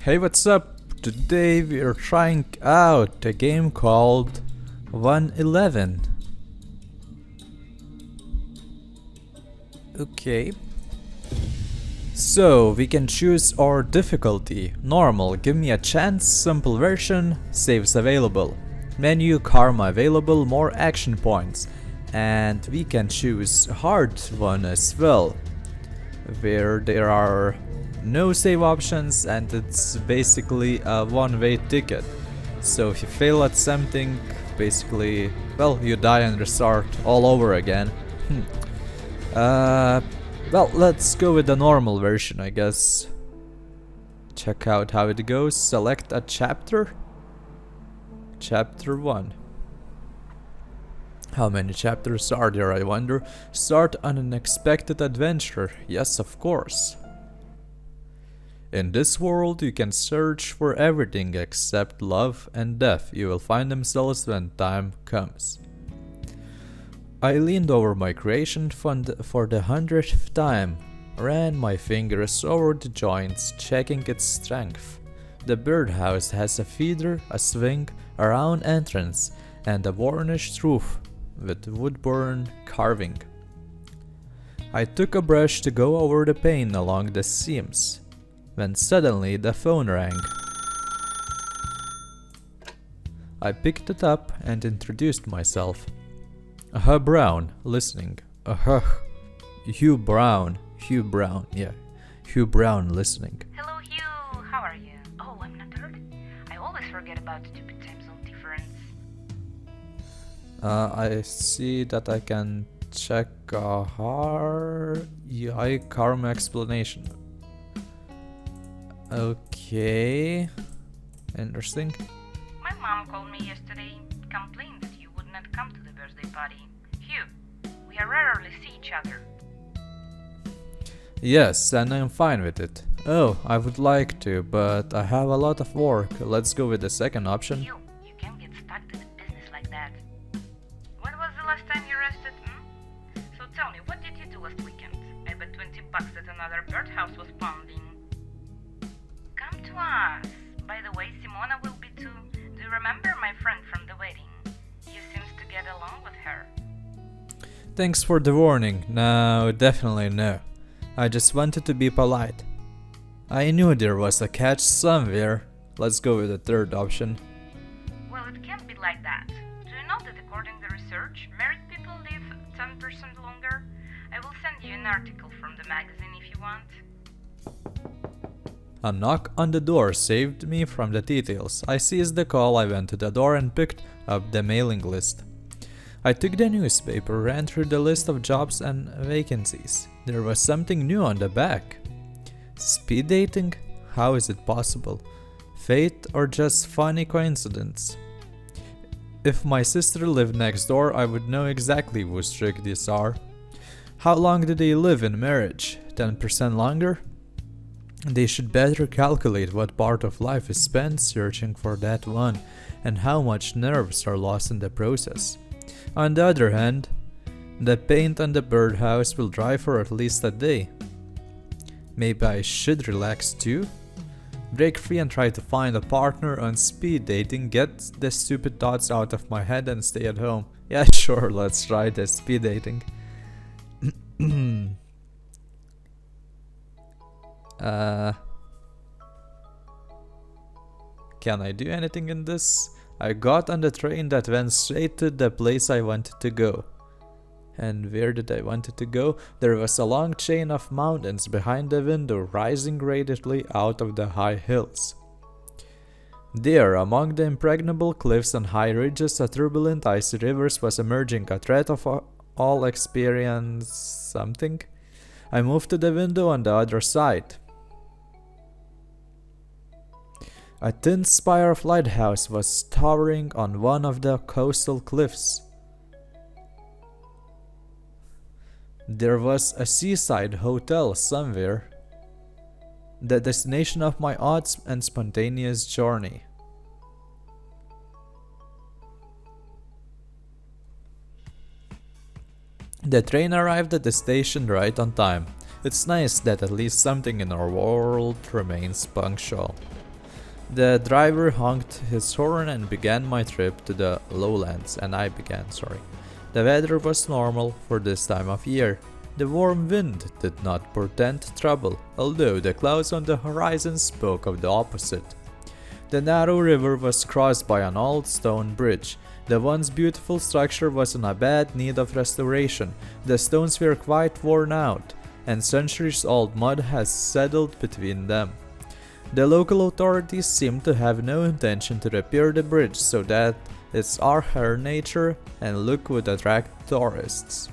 Hey, what's up? Today we are trying out a game called 111. Okay. So we can choose our difficulty. Normal, give me a chance, simple version, saves available. Menu, karma available, more action points. And we can choose hard one as well, where there are no save options and it's basically a one-way ticket. So if you fail at something, basically, well, you die and restart all over again. Well, let's go with the normal version, I guess. Check out how it goes. Select a chapter. Chapter 1. How many chapters are there, I wonder? Start an unexpected adventure. Yes, of course. In this world, you can search for everything except love and death. You will find themselves when time comes. I leaned over my creation for the 100th time, ran my fingers over the joints, checking its strength. The birdhouse has a feeder, a swing, a round entrance, and a varnished roof with woodburn carving. I took a brush to go over the paint along the seams, when suddenly the phone rang. I picked it up and introduced myself. Brown, listening. Hugh Brown, yeah. Hugh Brown, listening. Hello, Hugh. How are you? Oh, I'm not hurt. I always forget about stupid time zone difference. I see that I can check karma explanation. Okay. Interesting. My mom called me yesterday, complained that you would not come to the birthday party. Hugh, we rarely see each other. Yes, and I'm fine with it. Oh, I would like to, but I have a lot of work. Let's go with the second option. Hugh, you can't get stuck to the business like that. When was the last time you rested, So tell me, what did you do last weekend? I bet $20 that another birdhouse was pounding. Come to us. By the way, Simona will be too. Do you remember my friend from the wedding? You seems to get along with her. Thanks for the warning. No, definitely no. I just wanted to be polite. I knew there was a catch somewhere. Let's go with the third option. Well, it can't be like that. Do you know that according to research, married people live 10% longer? I will send you an article from the magazine if you want. A knock on the door saved me from the details. I seized the call, I went to the door and picked up the mailing list. I took the newspaper, ran through the list of jobs and vacancies. There was something new on the back. Speed dating? How is it possible? Fate or just funny coincidence? If my sister lived next door, I would know exactly who strict these are. How long do they live in marriage? 10% longer? They should better calculate what part of life is spent searching for that one and how much nerves are lost in the process. On the other hand, the paint on the birdhouse will dry for at least a day. Maybe I should relax too? Break free and try to find a partner on speed dating, get the stupid thoughts out of my head and stay at home. Yeah, sure, let's try the speed dating. Can I do anything in this? I got on the train that went straight to the place I wanted to go. And where did I wanted to go? There was a long chain of mountains behind the window rising gracefully out of the high hills. There, among the impregnable cliffs and high ridges, a turbulent icy river was emerging, a threat of all experience something. I moved to the window on the other side. A thin spire of lighthouse was towering on one of the coastal cliffs. There was a seaside hotel somewhere, the destination of my odd and spontaneous journey. The train arrived at the station right on time. It's nice that at least something in our world remains punctual. The driver honked his horn and began my trip to the lowlands, and I began, sorry. The weather was normal for this time of year. The warm wind did not portend trouble, although the clouds on the horizon spoke of the opposite. The narrow river was crossed by an old stone bridge. The once beautiful structure was in a bad need of restoration. The stones were quite worn out, and centuries-old mud has settled between them. The local authorities seem to have no intention to repair the bridge so that its archaic nature and look would attract tourists.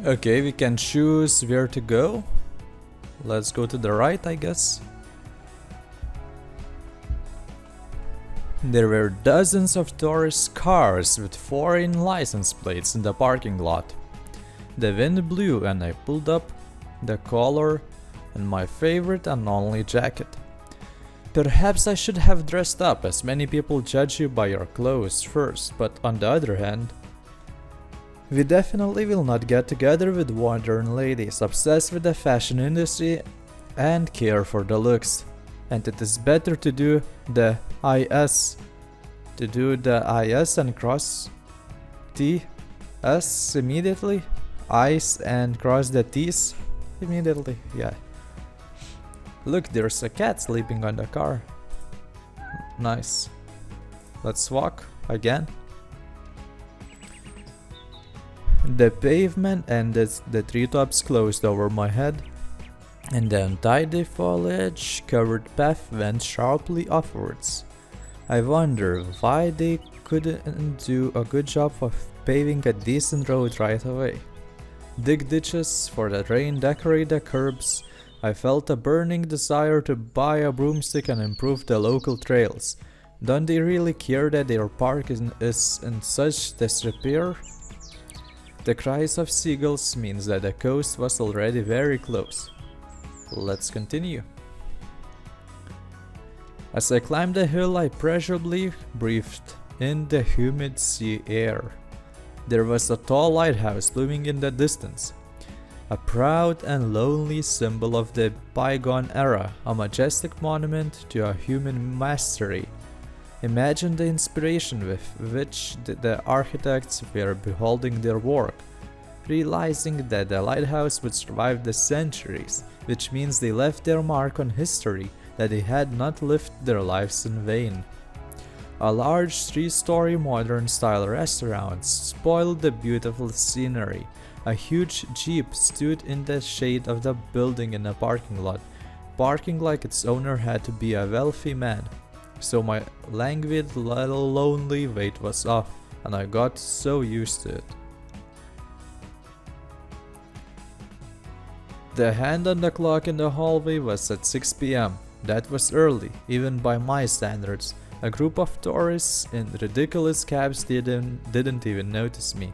Okay, we can choose where to go. Let's go to the right, I guess. There were dozens of tourist cars with foreign license plates in the parking lot. The wind blew and I pulled up the collar and my favorite and only jacket. Perhaps I should have dressed up, as many people judge you by your clothes first, but on the other hand, we definitely will not get together with modern ladies obsessed with the fashion industry and care for the looks. And it is better to do the IS. And cross TS immediately. I's and cross the T's immediately. Yeah. Look, there's a cat sleeping on the car. Nice. Let's walk again. The pavement ended, the treetops closed over my head, and the untidy foliage covered path went sharply upwards. I wonder why they couldn't do a good job of paving a decent road right away. Dig ditches for the rain, decorate the curbs. I felt a burning desire to buy a broomstick and improve the local trails. Don't they really care that their park is in such disrepair? The cries of seagulls means that the coast was already very close. Let's continue. As I climbed the hill, I pleasurably breathed in the humid sea air. There was a tall lighthouse looming in the distance, a proud and lonely symbol of the bygone era, a majestic monument to a human mastery. Imagine the inspiration with which the architects were beholding their work, realizing that the lighthouse would survive the centuries, which means they left their mark on history, that they had not lived their lives in vain. A large 3-story modern-style restaurant spoiled the beautiful scenery. A huge jeep stood in the shade of the building in a parking lot, parking like its owner had to be a wealthy man. So my languid, little lonely wait was off, and I got so used to it. The hand on the clock in the hallway was at 6 p.m. That was early, even by my standards. A group of tourists in ridiculous cabs didn't even notice me.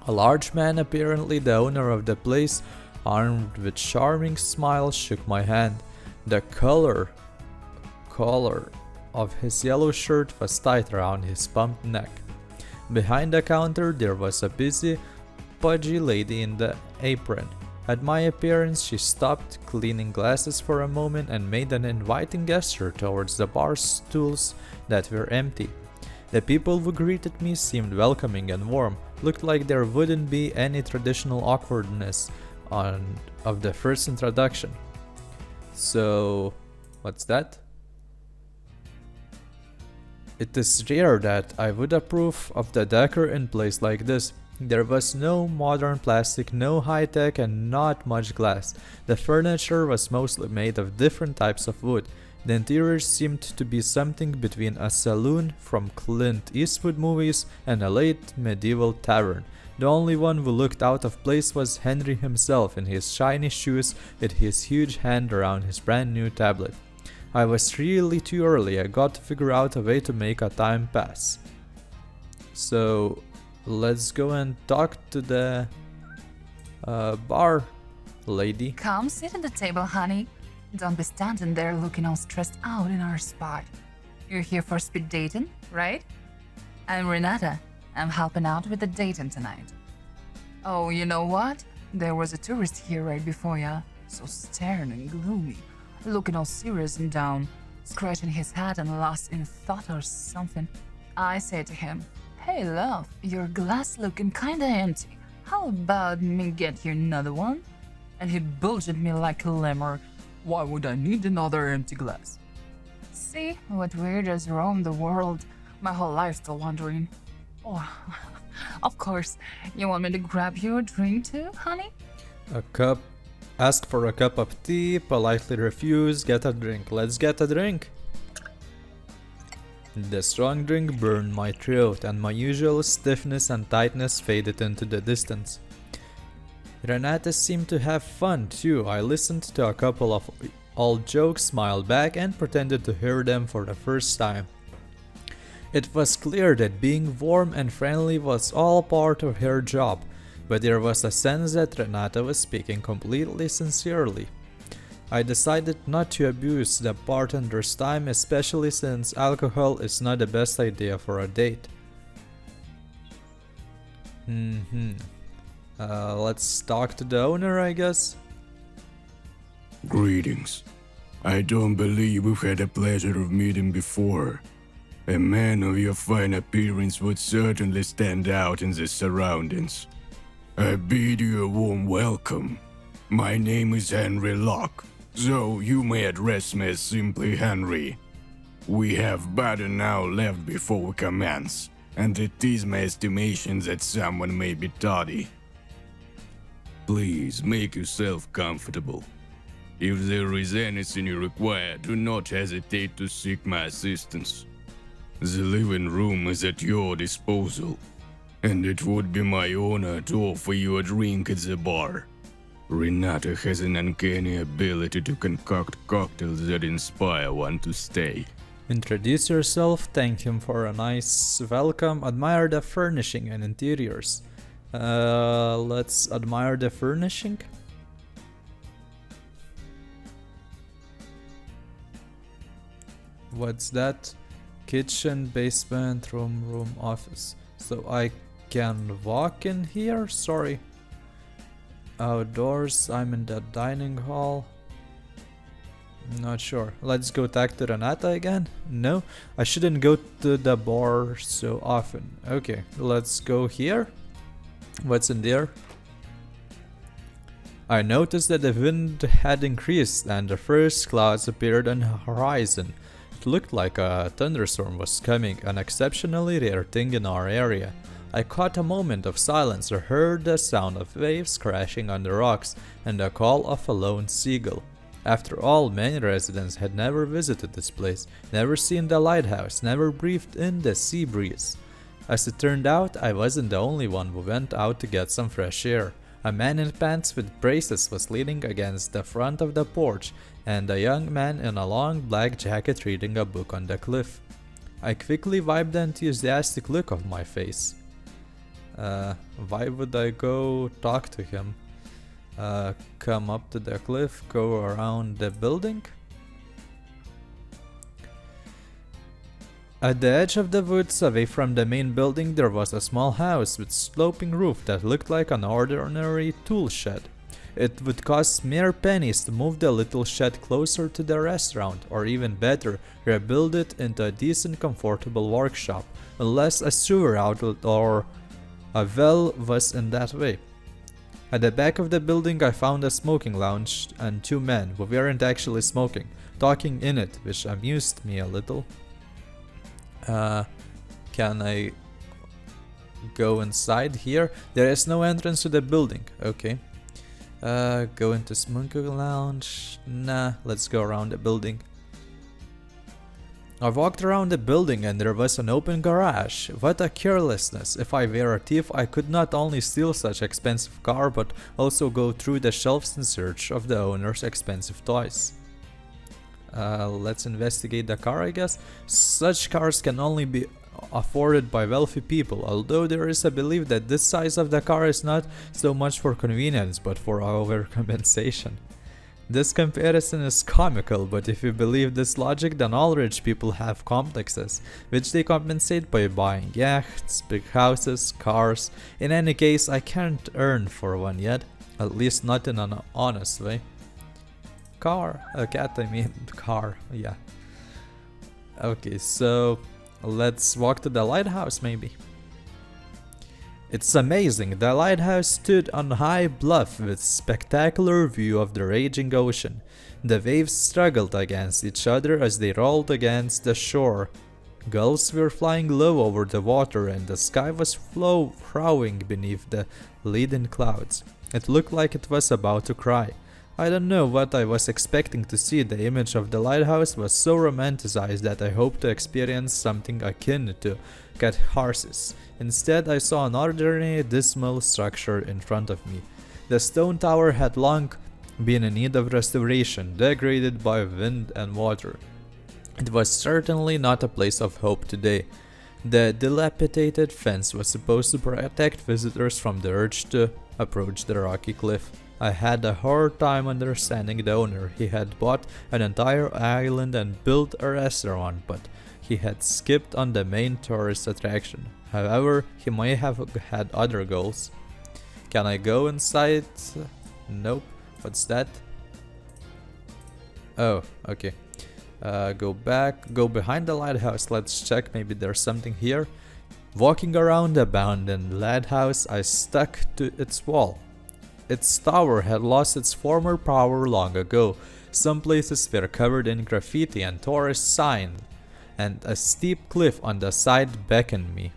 A large man, apparently the owner of the place, armed with charming smiles, shook my hand. The collar of his yellow shirt was tight around his pumped neck. Behind the counter there was a busy, pudgy lady in the apron. At my appearance, she stopped cleaning glasses for a moment and made an inviting gesture towards the bar stools that were empty. The people who greeted me seemed welcoming and warm, looked like there wouldn't be any traditional awkwardness of the first introduction. So, what's that? It is rare that I would approve of the decor in place like this. There was no modern plastic, no high-tech, and not much glass. The furniture was mostly made of different types of wood. The interior seemed to be something between a saloon from Clint Eastwood movies and a late medieval tavern. The only one who looked out of place was Henry himself in his shiny shoes with his huge hand around his brand new tablet. I was really too early. I got to figure out a way to make a time pass. So let's go and talk to the bar lady. Come sit at the table, honey. Don't be standing there looking all stressed out in our spot. You're here for speed dating, right? I'm Renata. I'm helping out with the dating tonight. Oh, you know what? There was a tourist here right before ya, so stern and gloomy, looking all serious and down, scratching his head and lost in thought or something. I said to him, "Hey love, your glass looking kinda empty. How about me get you another one?" And he bullshit me like a lemur. "Why would I need another empty glass?" See what weirders roam the world. My whole life still wondering. Oh, of course. You want me to grab you a drink too, honey? A cup. Ask for a cup of tea, politely refuse, get a drink. Let's get a drink. The strong drink burned my throat, and my usual stiffness and tightness faded into the distance. Renata seemed to have fun too. I listened to a couple of old jokes, smiled back, and pretended to hear them for the first time. It was clear that being warm and friendly was all part of her job, but there was a sense that Renata was speaking completely sincerely. I decided not to abuse the bartender's time, especially since alcohol is not the best idea for a date. Let's talk to the owner, I guess. Greetings. I don't believe we've had the pleasure of meeting before. A man of your fine appearance would certainly stand out in the surroundings. I bid you a warm welcome. My name is Henry Locke, so you may address me as simply Henry. We have but an hour left before we commence, and it is my estimation that someone may be tardy. Please make yourself comfortable. If there is anything you require, do not hesitate to seek my assistance. The living room is at your disposal, and it would be my honor to offer you a drink at the bar. Renata has an uncanny ability to concoct cocktails that inspire one to stay. Introduce yourself, thank him for a nice welcome, admire the furnishing and interiors. Let's admire the furnishing. What's that? Kitchen, basement, room, office. So I can walk in here? Sorry. Outdoors, I'm in the dining hall. Not sure. Let's go talk to Renata again? No, I shouldn't go to the bar so often. Okay, let's go here. What's in there? I noticed that the wind had increased and the first clouds appeared on the horizon. It looked like a thunderstorm was coming, an exceptionally rare thing in our area. I caught a moment of silence or heard the sound of waves crashing on the rocks and the call of a lone seagull. After all, many residents had never visited this place, never seen the lighthouse, never breathed in the sea breeze. As it turned out, I wasn't the only one who went out to get some fresh air. A man in pants with braces was leaning against the front of the porch, and a young man in a long black jacket reading a book on the cliff. I quickly wiped the enthusiastic look off my face. Why would I go talk to him? Come up to the cliff, go around the building? At the edge of the woods, away from the main building, there was a small house with sloping roof that looked like an ordinary tool shed. It would cost mere pennies to move the little shed closer to the restaurant, or even better, rebuild it into a decent, comfortable workshop, unless a sewer outlet or a well was in that way. At the back of the building, I found a smoking lounge and two men who weren't actually smoking, talking in it, which amused me a little. Can I go inside here? There is no entrance to the building. Okay. Go into smoking lounge. Nah, let's go around the building. I walked around the building and there was an open garage. What a carelessness. If I were a thief, I could not only steal such expensive car, but also go through the shelves in search of the owner's expensive toys. Let's investigate the car, I guess. Such cars can only be afforded by wealthy people, although there is a belief that this size of the car is not so much for convenience, but for overcompensation. This comparison is comical, but if you believe this logic, then all rich people have complexes, which they compensate by buying yachts, big houses, cars. In any case, I can't earn for one yet, at least not in an honest way. cat, I mean, car, yeah. Okay, so let's walk to the lighthouse maybe. It's amazing, the lighthouse stood on a high bluff with spectacular view of the raging ocean. The waves struggled against each other as they rolled against the shore. Gulls were flying low over the water and the sky was flowing beneath the leaden clouds. It looked like it was about to cry. I don't know what I was expecting to see. The image of the lighthouse was so romanticized that I hoped to experience something akin to catharsis. Instead, I saw an ordinary, dismal structure in front of me. The stone tower had long been in need of restoration, degraded by wind and water. It was certainly not a place of hope today. The dilapidated fence was supposed to protect visitors from the urge to approach the rocky cliff. I had a hard time understanding the owner. He had bought an entire island and built a restaurant, but he had skipped on the main tourist attraction. However, he may have had other goals. Can I go inside? Nope. What's that? Oh, okay. Go back, go behind the lighthouse. Let's check, maybe there's something here. Walking around the abandoned lighthouse, I stuck to its wall. Its tower had lost its former power long ago. Some places were covered in graffiti and tourist signs, and a steep cliff on the side beckoned me.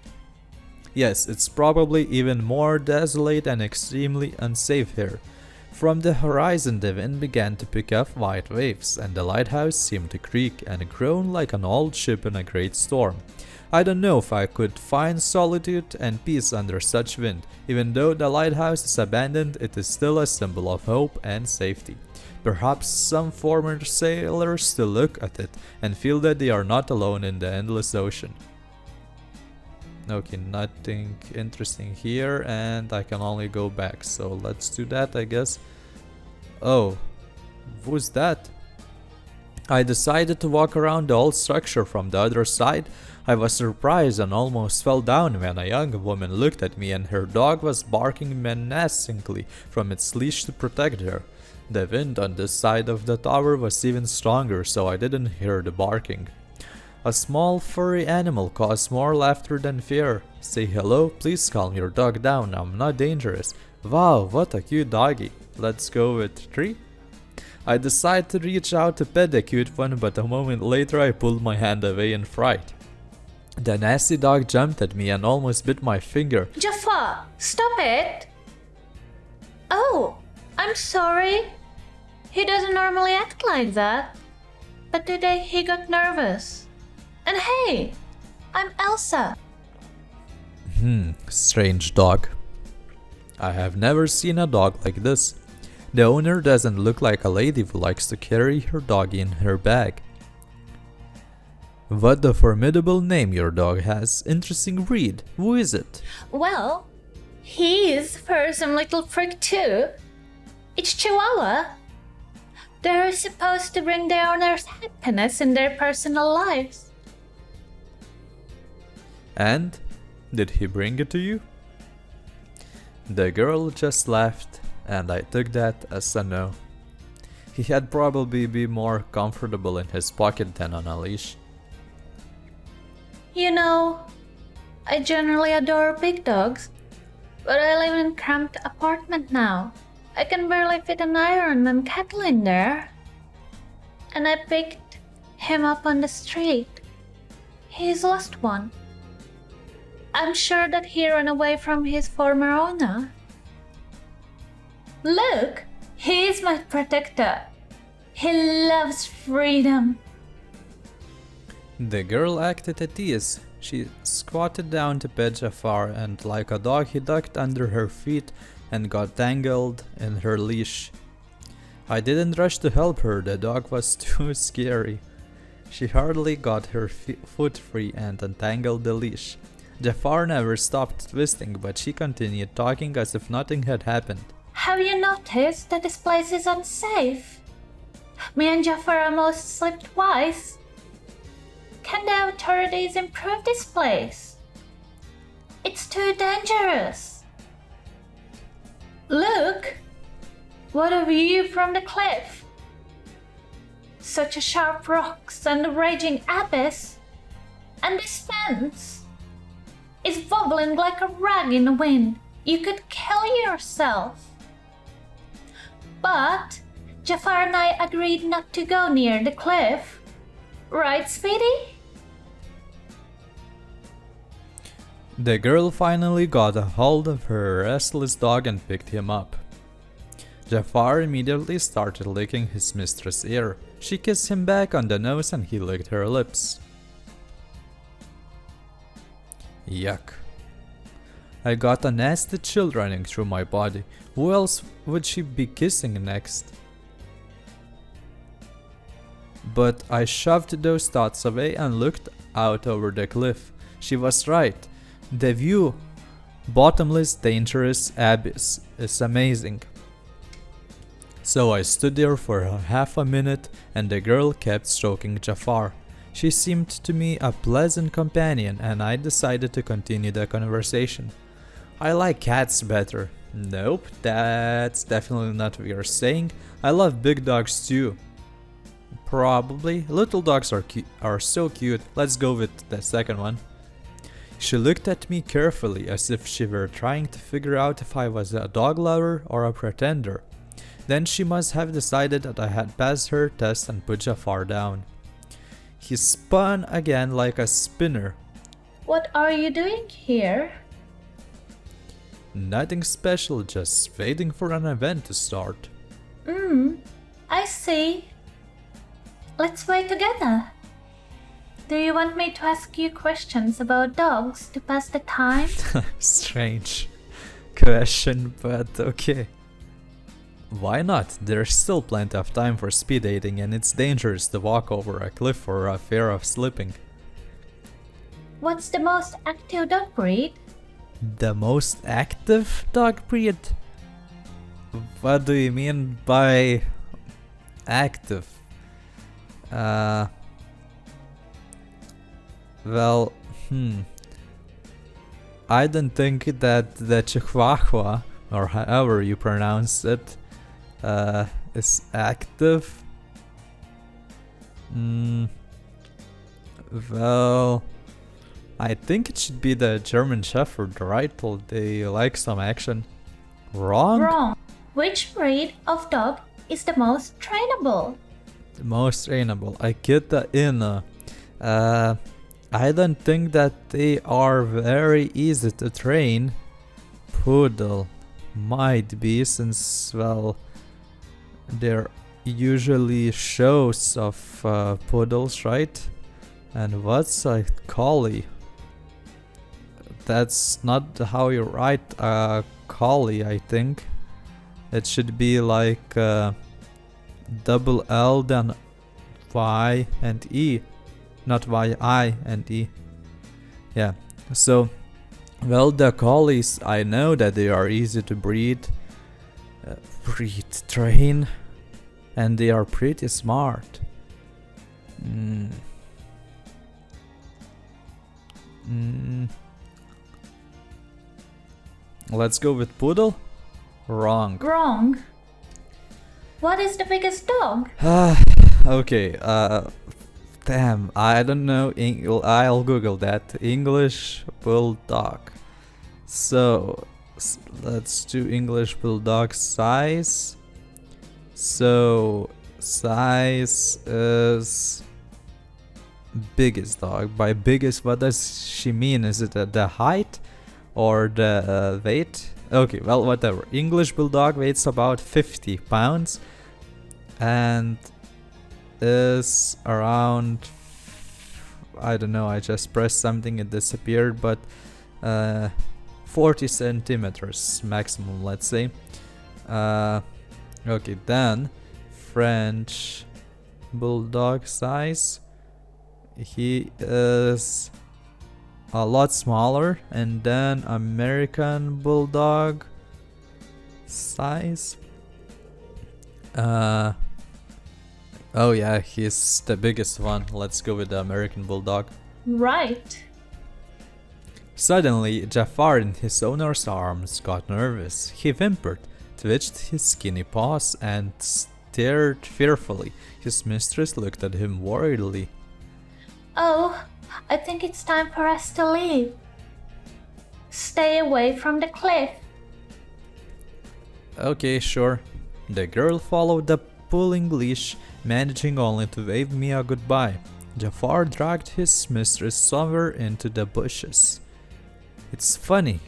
Yes, it's probably even more desolate and extremely unsafe here. From the horizon the wind began to pick up white waves, and the lighthouse seemed to creak and groan like an old ship in a great storm. I don't know if I could find solitude and peace under such wind. Even though the lighthouse is abandoned, it is still a symbol of hope and safety. Perhaps some former sailors still look at it and feel that they are not alone in the endless ocean. Okay, nothing interesting here, and I can only go back, so let's do that, I guess. Oh, who's that? I decided to walk around the old structure from the other side. I was surprised and almost fell down when a young woman looked at me and her dog was barking menacingly from its leash to protect her. The wind on this side of the tower was even stronger, so I didn't hear the barking. A small furry animal caused more laughter than fear. Say hello, please calm your dog down, I'm not dangerous. Wow, what a cute doggy. Let's go with 3. I decided to reach out to pet the cute one, but a moment later I pulled my hand away in fright. The nasty dog jumped at me and almost bit my finger. Jafar, stop it! Oh, I'm sorry. He doesn't normally act like that. But today he got nervous. And hey, I'm Elsa. Strange dog. I have never seen a dog like this. The owner doesn't look like a lady who likes to carry her doggy in her bag. What a formidable name your dog has. Interesting breed. Who is it? Well, he's for some little freak too. It's Chihuahua. They're supposed to bring their owners happiness in their personal lives. And? Did he bring it to you? The girl just laughed, and I took that as a no. He had probably been more comfortable in his pocket than on a leash. You know, I generally adore big dogs, but I live in a cramped apartment now. I can barely fit an iron and kettle in there. And I picked him up on the street. He's lost one. I'm sure that he ran away from his former owner. Look, he's my protector. He loves freedom. The girl acted at ease. She squatted down to pet Jafar, and like a dog he ducked under her feet and got tangled in her leash. I didn't rush to help her, the dog was too scary. She hardly got her foot free and untangled the leash. Jafar never stopped twisting, but she continued talking as if nothing had happened. Have you noticed that this place is unsafe? Me and Jafar almost slipped twice. Can the authorities improve this place? It's too dangerous. Look! What a view from the cliff! such a sharp rocks and a raging abyss. And this fence is wobbling like a rag in the wind. You could kill yourself. But Jafar and I agreed not to go near the cliff. Right, Speedy? The girl finally got a hold of her restless dog and picked him up. Jafar immediately started licking his mistress' ear. She kissed him back on the nose and he licked her lips. Yuck. I got a nasty chill running through my body. Who else would she be kissing next? But I shoved those thoughts away and looked out over the cliff. She was right. The view, bottomless, dangerous abyss, is amazing. So I stood there for half a minute and the girl kept stroking Jafar. She seemed to me a pleasant companion and I decided to continue the conversation. I like cats better. Nope, that's definitely not what you're saying. I love big dogs too. Probably. Little dogs are so cute. Let's go with the second one. She looked at me carefully as if she were trying to figure out if I was a dog lover or a pretender. Then she must have decided that I had passed her test and put Jafar down. He spun again like a spinner. What are you doing here? Nothing special, just waiting for an event to start. I see. Let's wait together. Do you want me to ask you questions about dogs to pass the time? Strange question, but okay. Why not? There's still plenty of time for speed dating and it's dangerous to walk over a cliff for a fear of slipping. What's the most active dog breed? The most active dog breed? What do you mean by active? Well, I don't think that the Chihuahua, or however you pronounce it, is active. Well, I think it should be the German Shepherd, right? They like some action. Wrong? Wrong. Which breed of dog is the most trainable? The most trainable. I get the inner. I don't think that they are very easy to train. Poodle might be, since, well, there usually shows of poodles, right? And what's a collie? That's not how you write a collie, I think. It should be like double L then Y and E, not Y-I and E. Yeah, so, well, the collies, I know that they are easy to train, and they are pretty smart. Let's go with poodle. Wrong. Wrong. What is the biggest dog? Okay, damn, I don't know. I'll Google that. English bulldog. So, let's do English bulldog size. So, size is biggest dog. By biggest, what does she mean? Is it the height or the weight? Okay, well, whatever. English bulldog weighs about 50 pounds and is around, I don't know, I just pressed something, it disappeared, but 40 centimeters maximum, let's say. Okay, then French bulldog size, he is a lot smaller. And then American bulldog size, oh yeah, he's the biggest one. Let's go with the American bulldog. Right. Suddenly, Jafar in his owner's arms got nervous. He whimpered, twitched his skinny paws, and stared fearfully. His mistress looked at him worriedly. Oh, I think it's time for us to leave. Stay away from the cliff. Okay, sure. The girl followed the pulling leash, managing only to wave Mia goodbye. Jafar dragged his mistress somewhere into the bushes. It's funny.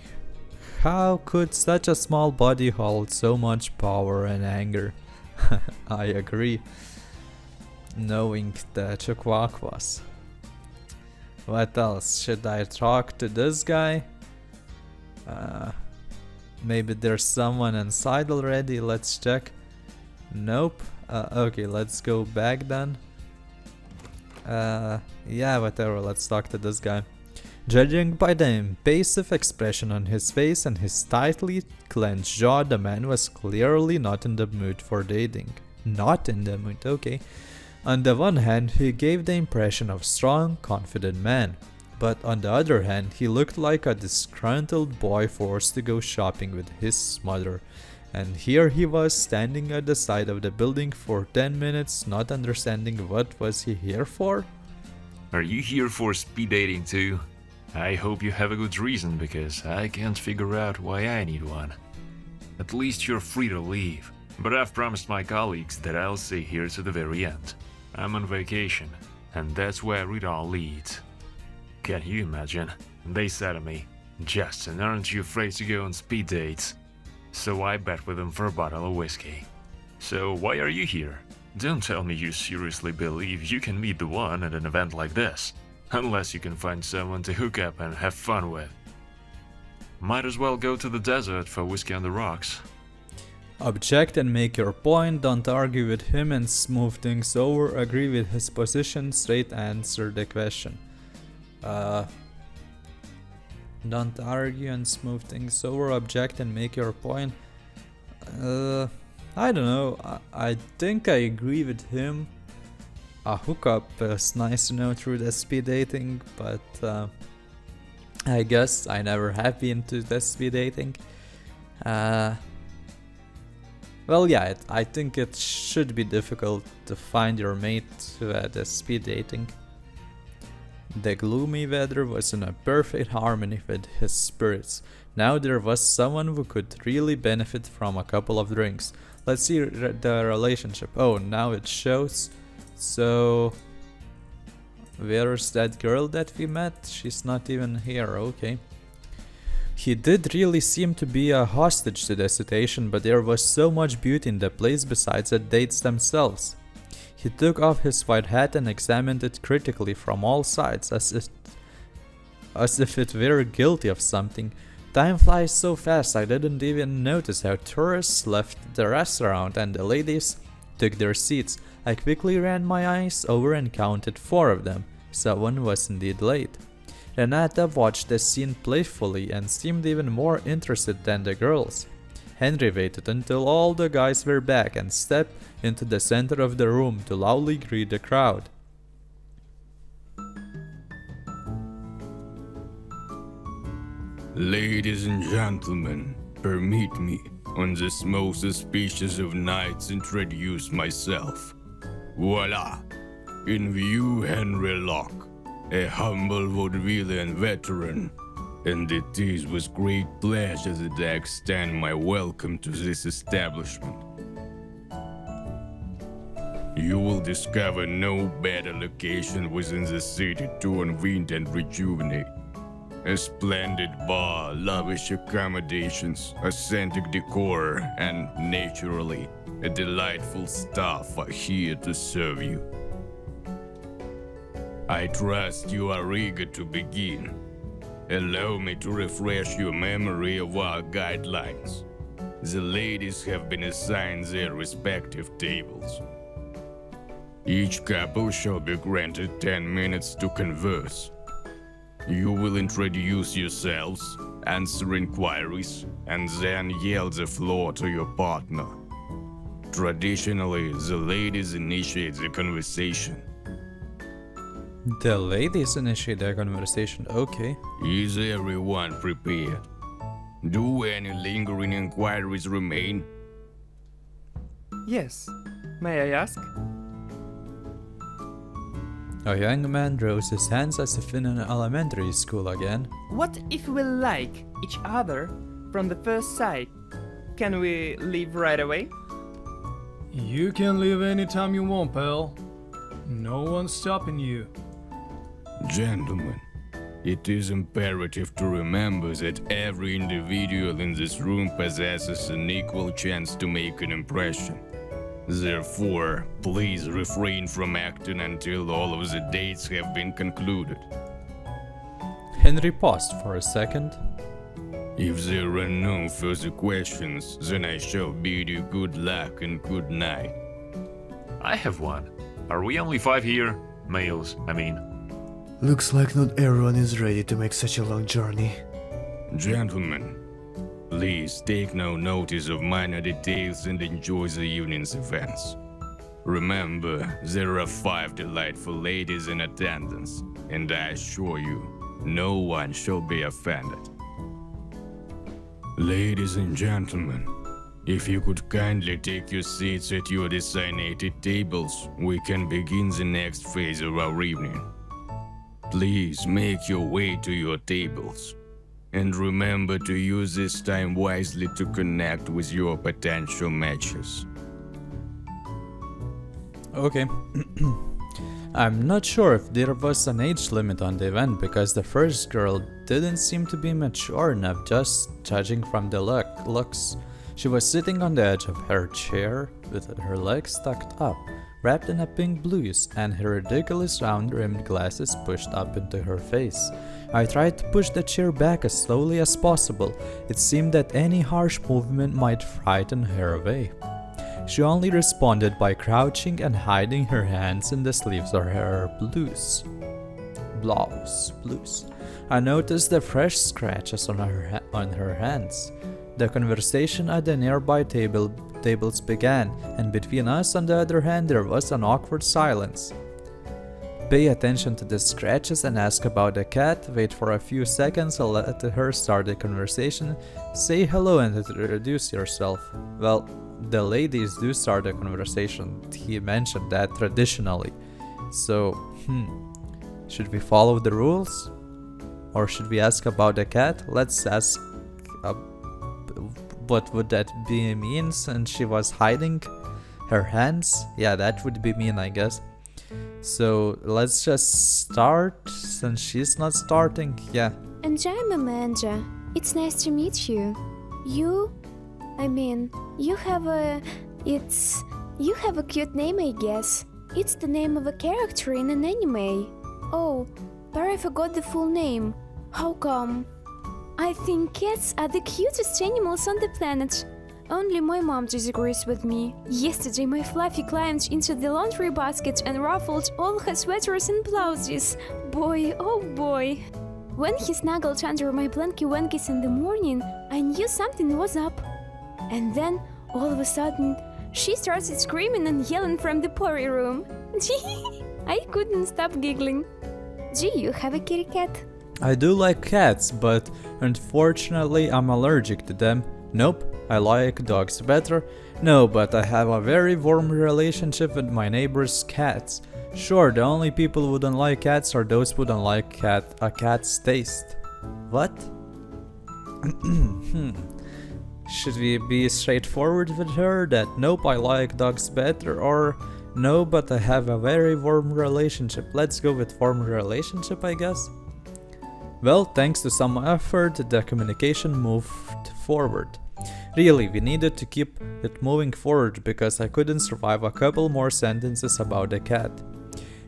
How could such a small body hold so much power and anger? I agree. Knowing the Chihuahuas. What else? Should I talk to this guy? Maybe there's someone inside already. Let's check. Nope. Okay, let's go back then. Yeah, whatever. Let's talk to this guy. Judging by the impassive expression on his face and his tightly clenched jaw, the man was clearly not in the mood for dating. Not in the mood, okay. On the one hand, he gave the impression of strong, confident man. But on the other hand, he looked like a disgruntled boy forced to go shopping with his mother. And here he was standing at the side of the building for 10 minutes, not understanding what was he here for? Are you here for speed dating too? I hope you have a good reason, because I can't figure out why I need one. At least you're free to leave, but I've promised my colleagues that I'll stay here to the very end. I'm on vacation, and that's where it all leads. Can you imagine? They said to me, "Justin, aren't you afraid to go on speed dates?" So I bet with them for a bottle of whiskey. So why are you here? Don't tell me you seriously believe you can meet the one at an event like this. Unless you can find someone to hook up and have fun with. Might as well go to the desert for whiskey on the rocks. Object and make your point, don't argue with him and smooth things over, agree with his position, straight answer the question. Don't argue and smooth things over, object and make your point. I don't know, I think I agree with him. A hookup is nice to know through the speed dating, but I guess I never have been to the speed dating. Well, yeah, I think it should be difficult to find your mate at the speed dating. The gloomy weather was in a perfect harmony with his spirits. Now there was someone who could really benefit from a couple of drinks. Let's see the relationship. Oh, now it shows. So, where's that girl that we met? She's not even here, okay. He did really seem to be a hostage to the situation, but there was so much beauty in the place besides the dates themselves. He took off his white hat and examined it critically from all sides, as if it were guilty of something. Time flies so fast, I didn't even notice how tourists left the restaurant and the ladies took their seats. I quickly ran my eyes over and counted 4 of them. Someone was indeed late. Renata watched the scene playfully and seemed even more interested than the girls. Henry waited until all the guys were back and stepped into the center of the room to loudly greet the crowd. Ladies and gentlemen, permit me, on this most auspicious of nights, introduce myself. Voila! In view Henry Locke, a humble vaudevillian veteran, and it is with great pleasure that I extend my welcome to this establishment. You will discover no better location within the city to unwind and rejuvenate. A splendid bar, lavish accommodations, authentic decor, and, naturally, a delightful staff are here to serve you. I trust you are eager to begin. Allow me to refresh your memory of our guidelines. The ladies have been assigned their respective tables. Each couple shall be granted 10 minutes to converse. You will introduce yourselves, answer inquiries, and then yield the floor to your partner. Traditionally, the ladies initiate the conversation. The ladies initiate the conversation, okay. Is everyone prepared? Do any lingering inquiries remain? Yes, May I ask? A young man draws his hands as if in an elementary school again. What if we like each other from the first sight? Can we leave right away? You can leave anytime you want, pal. No one's stopping you. Gentlemen, it is imperative to remember that every individual in this room possesses an equal chance to make an impression. Therefore, please refrain from acting until all of the dates have been concluded. Henry paused for a second. If there are no further questions, then I shall bid you good luck and good night. I have one. Are we only 5 here? Males, I mean. Looks like not everyone is ready to make such a long journey. Gentlemen, please take no notice of minor details and enjoy the evening's events. Remember, there are 5 delightful ladies in attendance, and I assure you, no one shall be offended. Ladies and gentlemen, if you could kindly take your seats at your designated tables, we can begin the next phase of our evening. Please make your way to your tables. And remember to use this time wisely to connect with your potential matches. Okay. I'm not sure if there was an age limit on the event because the first girl didn't seem to be mature enough, just judging from the looks. She was sitting on the edge of her chair with her legs tucked up, wrapped in a pink blouse, and her ridiculous round-rimmed glasses pushed up into her face. I tried to push the chair back as slowly as possible. It seemed that any harsh movement might frighten her away. She only responded by crouching and hiding her hands in the sleeves of her blouse. I noticed the fresh scratches on her hands. The conversation at the nearby tables began, and between us, on the other hand, there was an awkward silence. Pay attention to the scratches and ask about the cat. Wait for a few seconds and let her start the conversation. Say hello and introduce yourself. Well, the ladies do start the conversation. He mentioned that traditionally. So, should we follow the rules? Or should we ask about the cat? Let's ask what would that be mean since she was hiding her hands? Yeah, that would be mean, I guess. So let's just start since she's not starting. Yeah. And I'm Amanda. It's nice to meet you. You have a cute name, I guess. It's the name of a character in an anime. Oh, but I forgot the full name. How come? I think cats are the cutest animals on the planet. Only my mom disagrees with me. Yesterday my Fluffy climbed into the laundry basket and ruffled all her sweaters and blouses. Boy, oh boy. When he snuggled under my blanky wankies in the morning, I knew something was up. And then, all of a sudden, she started screaming and yelling from the potty room. I couldn't stop giggling. Do you have a kitty cat? I do like cats, but unfortunately I'm allergic to them. Nope, I like dogs better. No, but I have a very warm relationship with my neighbor's cats. Sure, the only people who don't like cats are those who don't like a cat's taste. What? Should we be straightforward with her that nope, I like dogs better, or no, but I have a very warm relationship? Let's go with warm relationship, I guess. Well, thanks to some effort, the communication moved forward. Really, we needed to keep it moving forward because I couldn't survive a couple more sentences about the cat.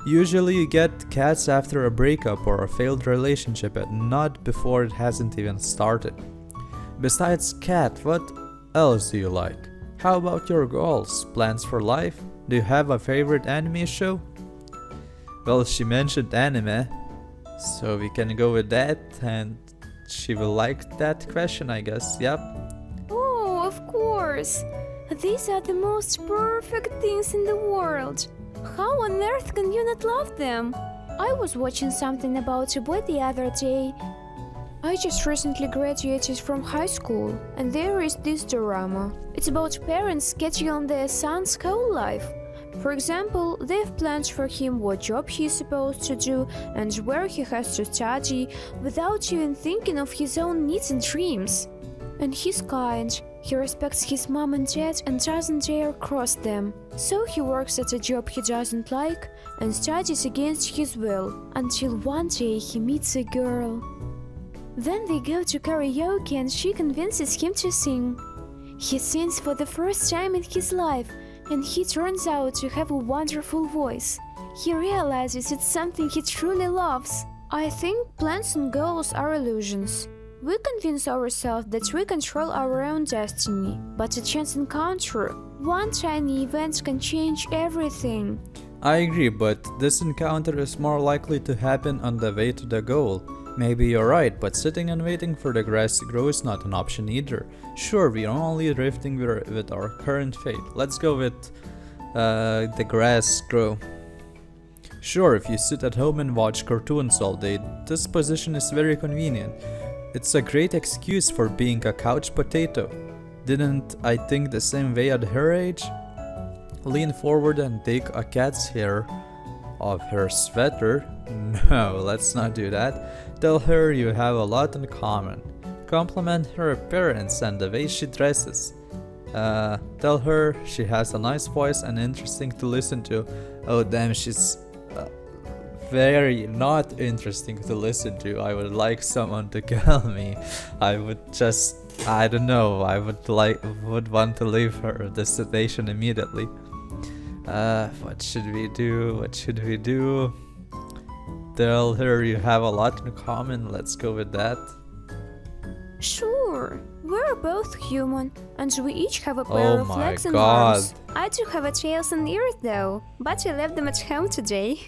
Usually you get cats after a breakup or a failed relationship and not before it hasn't even started. Besides cat, what else do you like? How about your goals, plans for life? Do you have a favorite anime show? Well, she mentioned anime, so we can go with that, and she will like that question, I guess. Yep. Oh, of course. These are the most perfect things in the world. How on earth can you not love them? I was watching something about a boy the other day. I just recently graduated from high school, and there is this drama. It's about parents scheduling their son's school life. For example, they've planned for him what job he's supposed to do and where he has to study without even thinking of his own needs and dreams. And he's kind. He respects his mom and dad and doesn't dare cross them. So he works at a job he doesn't like and studies against his will until one day he meets a girl. Then they go to karaoke and she convinces him to sing. He sings for the first time in his life and he turns out to have a wonderful voice. He realizes it's something he truly loves. I think plans and goals are illusions. We convince ourselves that we control our own destiny, but a chance encounter, one tiny event can change everything. I agree, but this encounter is more likely to happen on the way to the goal. Maybe you're right, but sitting and waiting for the grass to grow is not an option either. Sure, we are only drifting with our current fate. Let's go with the grass grow. Sure, if you sit at home and watch cartoons all day, this position is very convenient. It's a great excuse for being a couch potato. Didn't I think the same way at her age? Lean forward and take a cat's hair off her sweater. No, let's not do that. Tell her you have a lot in common. Compliment her appearance and the way she dresses. Tell her she has a nice voice and interesting to listen to. Oh damn, she's very not interesting to listen to. I would like someone to kill me. I would just, I don't know, I would want to leave her destination immediately. What should we do? Tell her you have a lot in common. Let's go with that. Sure, we're both human, and we each have a pair Oh of my legs and God. arms. I do have a tails and ears though, but I left them at home today.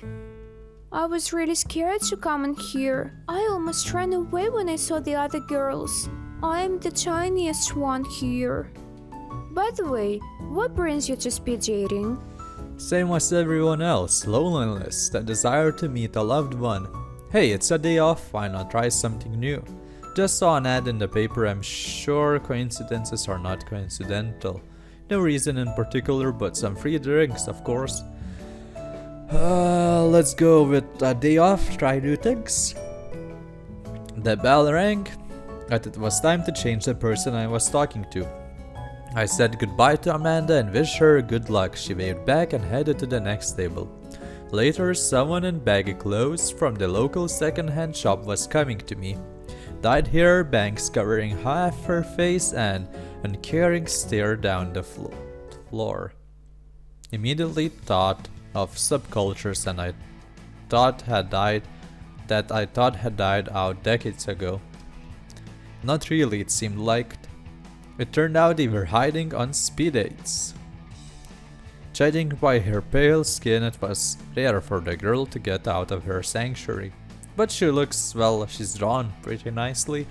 I was really scared to come in here. I almost ran away when I saw the other girls. I'm the tiniest one here. By the way, what brings you to speed dating? Same as everyone else, loneliness, the desire to meet a loved one. Hey, it's a day off, why not try something new? Just saw an ad in the paper, I'm sure coincidences are not coincidental. No reason in particular, but some free drinks, of course. Let's go with a day off, try new things. The bell rang, and it was time to change the person I was talking to. I said goodbye to Amanda and wished her good luck. She waved back and headed to the next table. Later, someone in baggy clothes from the local second-hand shop was coming to me. Dyed hair, bangs covering half her face, and uncaring stare down the floor. Immediately thought of subcultures and I thought had died out decades ago. Not really, it seemed like. It turned out they were hiding on speed dates. Judging by her pale skin, it was rare for the girl to get out of her sanctuary. But she looks, well, she's drawn pretty nicely.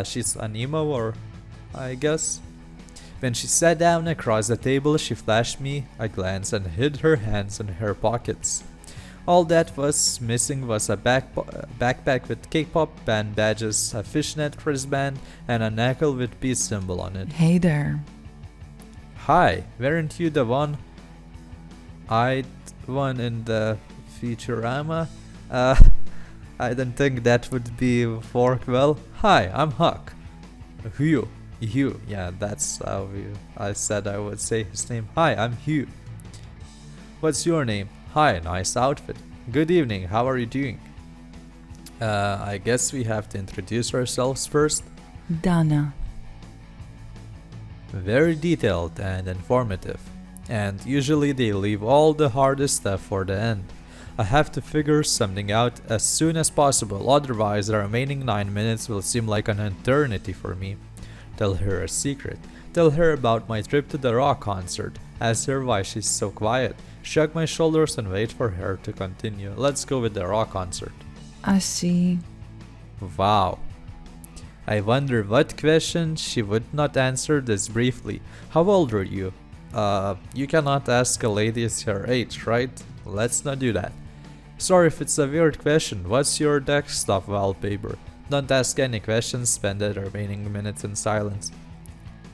She's an emo, or I guess. When she sat down across the table, she flashed me a glance and hid her hands in her pockets. All that was missing was a backpack with K-pop band badges, a fishnet wristband, and a knuckle with peace symbol on it. Hey there. Hi, weren't you the one-eyed one in the Futurama? I didn't think that would work well. Hi, I'm Huck. Hugh. Hugh, yeah, that's how I said I would say his name. Hi, I'm Hugh. What's your name? Hi, nice outfit. Good evening, how are you doing? I guess we have to introduce ourselves first. Dana. Very detailed and informative. And usually they leave all the hardest stuff for the end. I have to figure something out as soon as possible, otherwise the remaining 9 minutes will seem like an eternity for me. Tell her a secret. Tell her about my trip to the rock concert. Ask her why she's so quiet. Shrug my shoulders and wait for her to continue. Let's go with the rock concert. I see. Wow. I wonder what question she would not answer this briefly. How old are you? You cannot ask a lady her age, right? Let's not do that. Sorry if it's a weird question. What's your desktop wallpaper? Don't ask any questions, spend the remaining minutes in silence.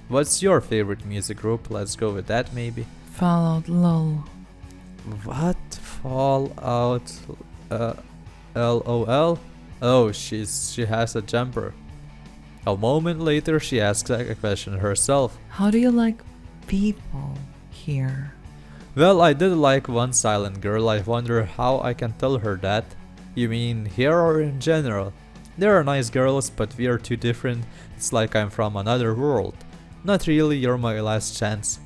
What's your favorite music group? Let's go with that maybe. Followed lol. What? Fallout? LOL? Oh, she has a jumper. A moment later, she asks a question herself. How do you like people here? Well, I did like one silent girl. I wonder how I can tell her that. You mean here or in general? There are nice girls, but we are too different. It's like I'm from another world. Not really, you're my last chance.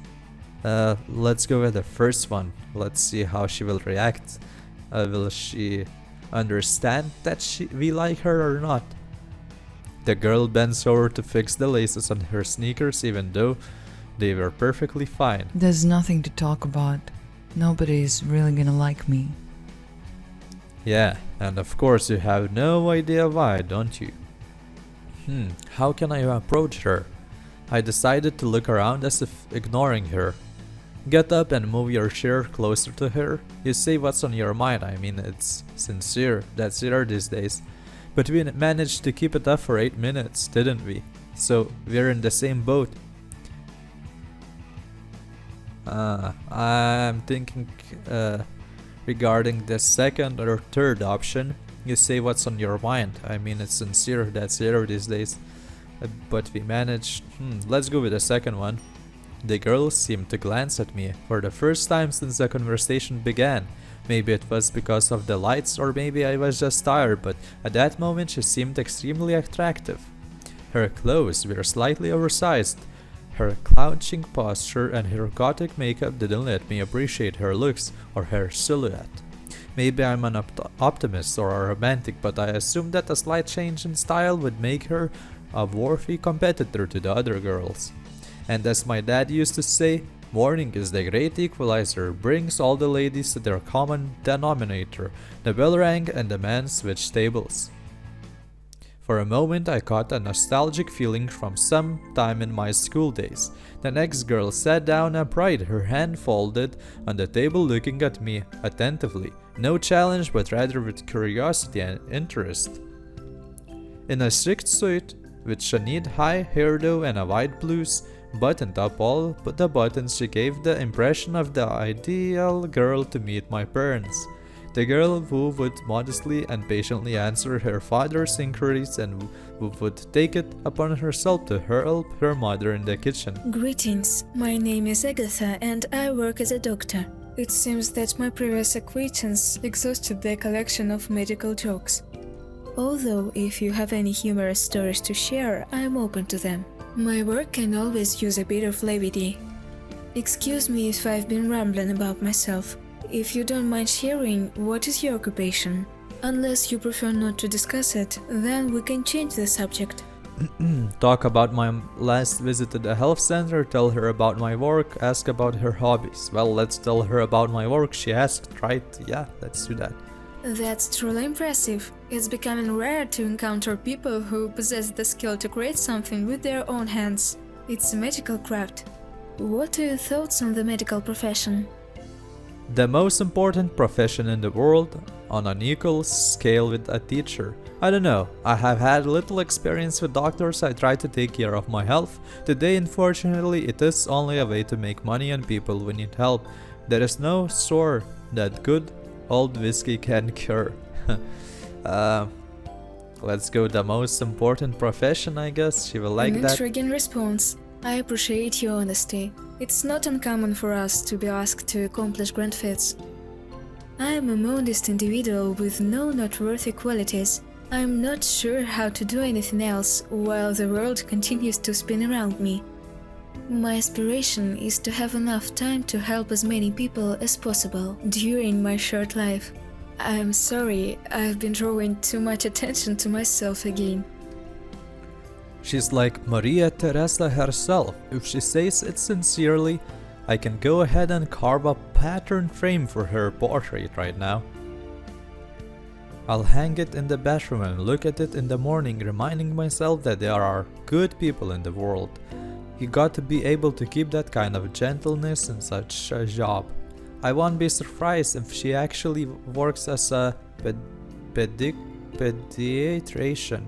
Let's go with the first one. Let's see how she will react. Will she understand that we like her or not? The girl bends over to fix the laces on her sneakers, even though they were perfectly fine. There's nothing to talk about. Nobody's really gonna like me. Yeah, and of course you have no idea why, don't you? How can I approach her? I decided to look around as if ignoring her. Get up and move your chair closer to her. You say what's on your mind. I mean, it's sincere. That's rare these days. But we managed to keep it up for 8 minutes, didn't we? So we're in the same boat. I'm thinking regarding the second or third option. You say what's on your mind. I mean, it's sincere. That's rare these days. But we managed. Let's go with the second one. The girl seemed to glance at me for the first time since the conversation began. Maybe it was because of the lights, or maybe I was just tired, but at that moment she seemed extremely attractive. Her clothes were slightly oversized. Her slouching posture and her gothic makeup didn't let me appreciate her looks or her silhouette. Maybe I'm an optimist or a romantic, but I assumed that a slight change in style would make her a worthy competitor to the other girls. And as my dad used to say, morning is the great equalizer, brings all the ladies to their common denominator. The bell rang and the man switched tables. For a moment I caught a nostalgic feeling from some time in my school days. The next girl sat down upright, her hand folded on the table, looking at me attentively. No challenge, but rather with curiosity and interest. In a strict suit, with a neat high hairdo and a white blouse, buttoned up all the buttons, she gave the impression of the ideal girl to meet my parents. The girl who would modestly and patiently answer her father's inquiries and who would take it upon herself to help her mother in the kitchen. Greetings, my name is Agatha and I work as a doctor. It seems that my previous acquaintance exhausted their collection of medical jokes. Although, if you have any humorous stories to share, I am open to them. My work can always use a bit of levity. Excuse me if I've been rambling about myself. If you don't mind sharing, what is your occupation? Unless you prefer not to discuss it, then we can change the subject. Talk about my last visit to the health center, tell her about my work, ask about her hobbies. Well, let's tell her about my work, she asked, right? Yeah, let's do that. That's truly impressive. It's becoming rare to encounter people who possess the skill to create something with their own hands. It's a magical craft. What are your thoughts on the medical profession? The most important profession in the world, on an equal scale with a teacher. I don't know, I have had little experience with doctors. I try to take care of my health. Today, unfortunately, it is only a way to make money on people who need help. There is no sore that good old whiskey can cure. Let's go the most important profession, I guess. She will like An that. intriguing response. I appreciate your honesty. It's not uncommon for us to be asked to accomplish grand feats. I am a modest individual with no noteworthy qualities. I am not sure how to do anything else while the world continues to spin around me. My aspiration is to have enough time to help as many people as possible during my short life. I am sorry, I've been drawing too much attention to myself again. She's like Maria Teresa herself. If she says it sincerely, I can go ahead and carve a pattern frame for her portrait right now. I'll hang it in the bathroom and look at it in the morning, reminding myself that there are good people in the world. You got to be able to keep that kind of gentleness in such a job. I won't be surprised if she actually works as a pediatrician.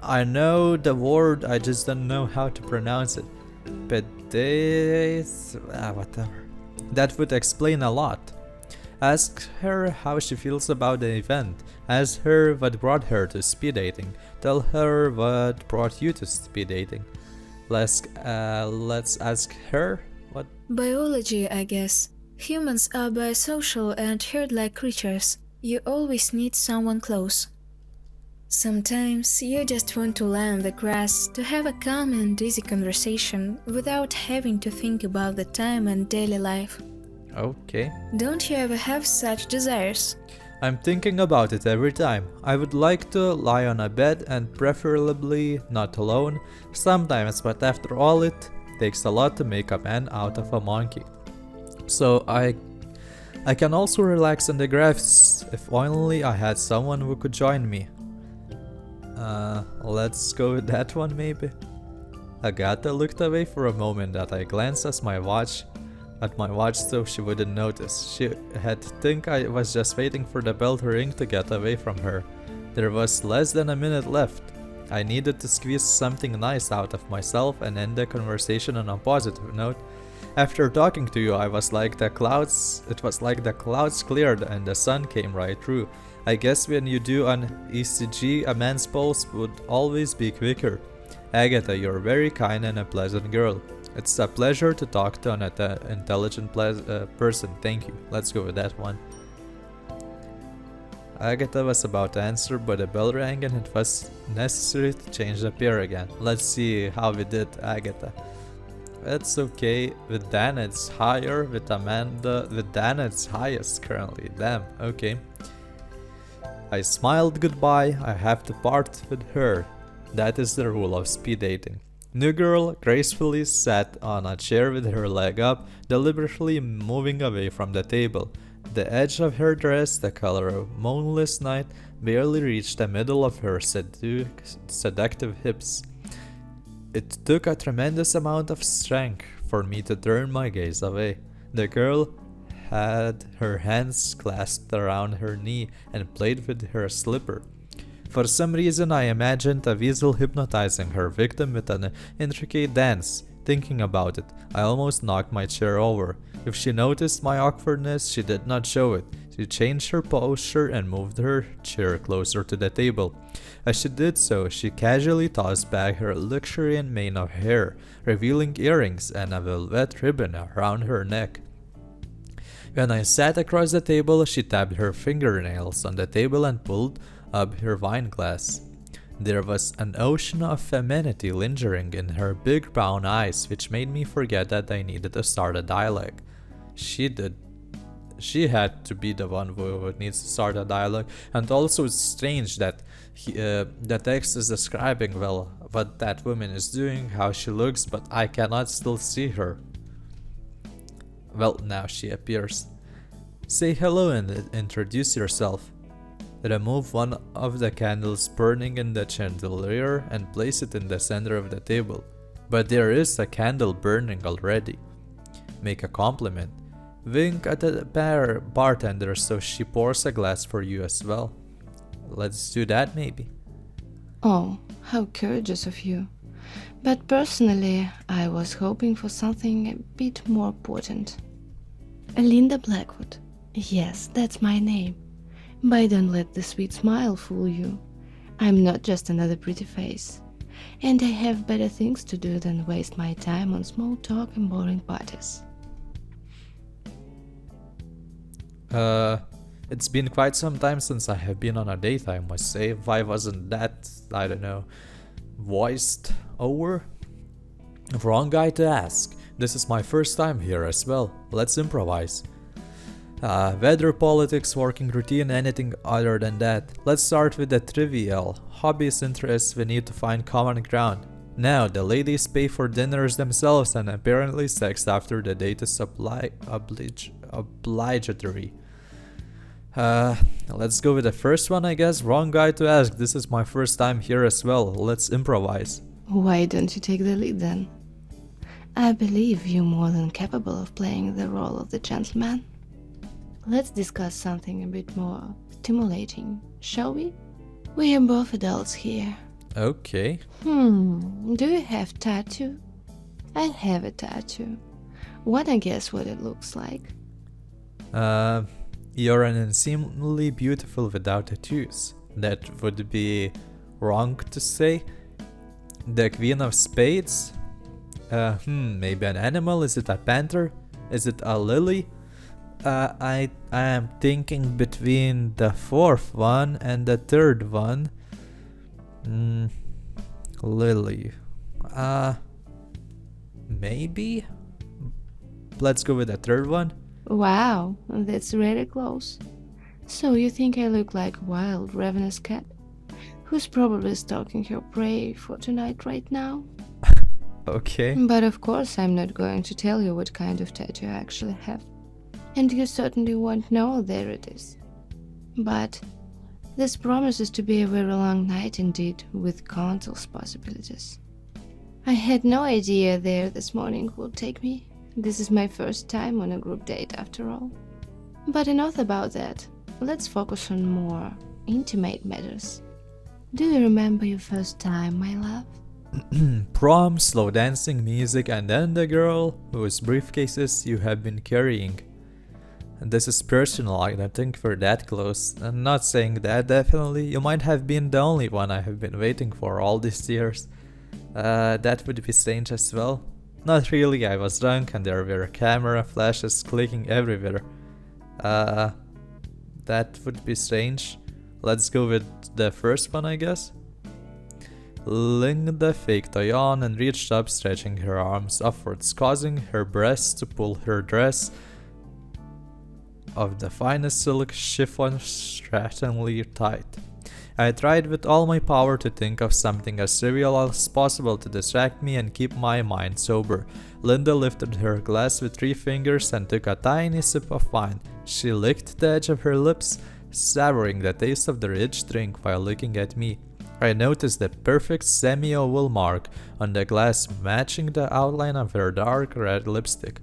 I know the word, I just don't know how to pronounce it. days. Whatever. That would explain a lot. Ask her how she feels about the event. Ask her what brought her to speed dating. Tell her what brought you to speed dating. Let's ask her what. Biology, I guess. Humans are bisocial and herd-like creatures. You always need someone close. Sometimes you just want to lie on the grass to have a calm and easy conversation without having to think about the time and daily life. Okay. Don't you ever have such desires? I'm thinking about it every time. I would like to lie on a bed and preferably not alone sometimes, but after all it takes a lot to make a man out of a monkey. So I can also relax on the grass if only I had someone who could join me. Let's go with that one maybe. Agatha looked away for a moment that I glanced at my watch so she wouldn't notice. She had to think I was just waiting for the bell to ring to get away from her. There was less than a minute left. I needed to squeeze something nice out of myself and end the conversation on a positive note. After talking to you, it was like the clouds cleared and the sun came right through. I guess when you do an ECG, a man's pulse would always be quicker. Agatha, you're very kind and a pleasant girl. It's a pleasure to talk to an intelligent person. Thank you. Let's go with that one. Agatha was about to answer, but the bell rang and it was necessary to change the pair again. Let's see how we did, Agatha. It's okay. With Dan it's higher, with Amanda, with Dan it's highest currently. Damn, okay. I smiled goodbye. I have to part with her. That is the rule of speed dating. New girl gracefully sat on a chair with her leg up, deliberately moving away from the table. The edge of her dress, the color of moonless night, barely reached the middle of her seductive hips. It took a tremendous amount of strength for me to turn my gaze away. The girl had her hands clasped around her knee and played with her slipper. For some reason I imagined a weasel hypnotizing her victim with an intricate dance. Thinking about it, I almost knocked my chair over. If she noticed my awkwardness, she did not show it. She changed her posture and moved her chair closer to the table. As she did so, she casually tossed back her luxuriant mane of hair, revealing earrings and a velvet ribbon around her neck. When I sat across the table, she tapped her fingernails on the table and pulled up her wine glass. There was an ocean of femininity lingering in her big brown eyes, which made me forget that I needed to start a dialogue. She had to be the one who needs to start a dialogue, and also it's strange that the text is describing well what that woman is doing, how she looks, but I cannot still see her. Well, now she appears. Say hello and introduce yourself. Remove one of the candles burning in the chandelier and place it in the center of the table. But there is a candle burning already. Make a compliment. Wink at the bartender so she pours a glass for you as well. Let's do that maybe. Oh, how courageous of you. But personally, I was hoping for something a bit more potent. Linda Blackwood. Yes, that's my name. But don't let the sweet smile fool you. I'm not just another pretty face. And I have better things to do than waste my time on small talk and boring parties. It's been quite some time since I have been on a date, I must say. Why wasn't that, I don't know, voiced over? Wrong guy to ask. This is my first time here as well. Let's improvise. Weather, politics, working routine, anything other than that. Let's start with the trivial. Hobbies, interests, we need to find common ground. Now, the ladies pay for dinners themselves and apparently sex after the date is obligatory. Let's go with the first one, I guess. Wrong guy to ask. This is my first time here as well. Let's improvise. Why don't you take the lead then? I believe you're more than capable of playing the role of the gentleman. Let's discuss something a bit more stimulating, shall we? We are both adults here. Okay. Do you have tattoo? I have a tattoo. Wanna guess what it looks like? You're an insanely beautiful without tattoos. That would be wrong to say. The Queen of Spades? Maybe an animal? Is it a panther? Is it a lily? I am thinking between the fourth one and the third one. Lily. Maybe? Let's go with the third one. Wow, that's really close. So you think I look like a wild, ravenous cat? Who's probably stalking her prey for tonight right now? Okay. But of course I'm not going to tell you what kind of tattoo I actually have. And you certainly won't know there it is. But this promises to be a very long night indeed, with countless possibilities. I had no idea there this morning would take me. This is my first time on a group date after all. But enough about that. Let's focus on more intimate matters. Do you remember your first time, my love? Prom, slow dancing, music, and then the girl whose briefcases you have been carrying. And this is personal, I don't think we're that close. I'm not saying that, definitely. You might have been the only one I have been waiting for all these years. That would be strange as well. Not really, I was drunk and there were camera flashes clicking everywhere. That would be strange. Let's go with the first one, I guess. Linda faked a yawn and reached up, stretching her arms upwards, causing her breasts to pull her dress of the finest silk chiffon strangely tight. I tried with all my power to think of something as trivial as possible to distract me and keep my mind sober. Linda lifted her glass with 3 fingers and took a tiny sip of wine. She licked the edge of her lips, savoring the taste of the rich drink while looking at me. I noticed the perfect semi-oval mark on the glass matching the outline of her dark red lipstick.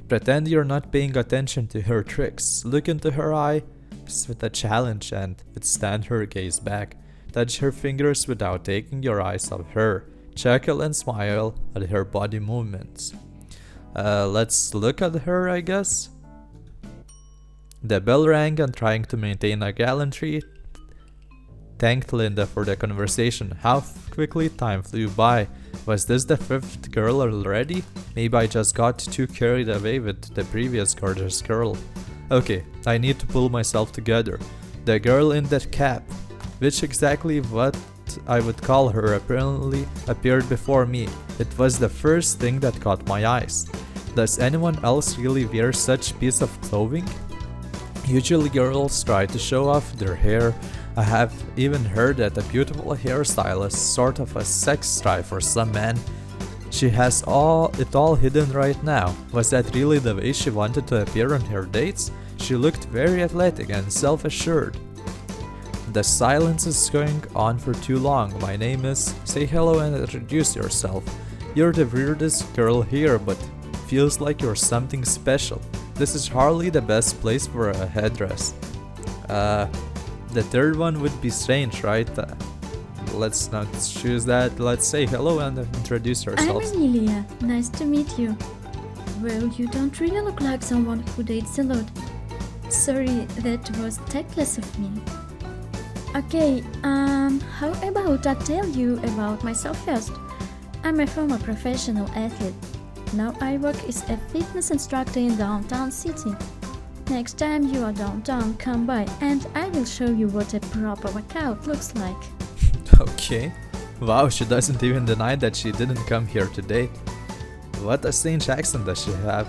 Pretend you're not paying attention to her tricks. Look into her eyes with a challenge and withstand her gaze back. Touch her fingers without taking your eyes off her. Chuckle and smile at her body movements. Let's look at her, I guess. The bell rang and trying to maintain a gallantry thanked Linda for the conversation. How quickly time flew by. Was this the 5th girl already? Maybe I just got too carried away with the previous gorgeous girl. Okay, I need to pull myself together. The girl in that cap, which exactly what I would call her, apparently appeared before me. It was the first thing that caught my eyes. Does anyone else really wear such piece of clothing? Usually girls try to show off their hair. I have even heard that a beautiful hairstyle is sort of a sex drive for some men. She has it all hidden right now. Was that really the way she wanted to appear on her dates? She looked very athletic and self-assured. The silence is going on for too long. My name is... Say hello and introduce yourself. You're the weirdest girl here, but feels like you're something special. This is hardly the best place for a headdress. The third one would be strange, right? Let's not choose that. Let's say hello and introduce ourselves. I'm Amelia. Nice to meet you. Well, you don't really look like someone who dates a lot. Sorry, that was tactless of me. Okay, how about I tell you about myself first? I'm a former professional athlete. Now I work as a fitness instructor in downtown city. Next time you are downtown, come by and I will show you what a proper workout looks like. Okay. Wow, she doesn't even deny that she didn't come here today. What a strange accent does she have.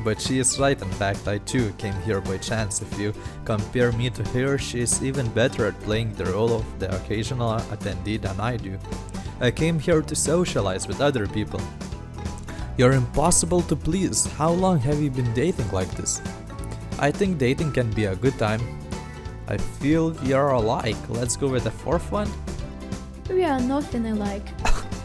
But she is right, in fact, I too came here by chance. If you compare me to her, she is even better at playing the role of the occasional attendee than I do. I came here to socialize with other people. You're impossible to please. How long have you been dating like this? I think dating can be a good time. I feel we are alike. Let's go with the 4th one. We are nothing alike.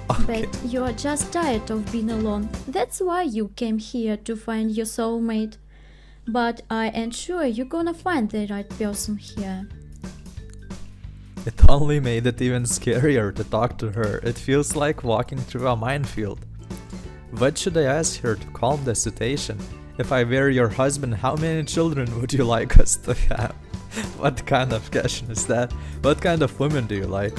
Okay. But you are just tired of being alone. That's why you came here to find your soulmate. But I am sure you're gonna find the right person here. It only made it even scarier to talk to her. It feels like walking through a minefield. What should I ask her to calm the situation? If I were your husband, how many children would you like us to have? What kind of question is that? What kind of women do you like?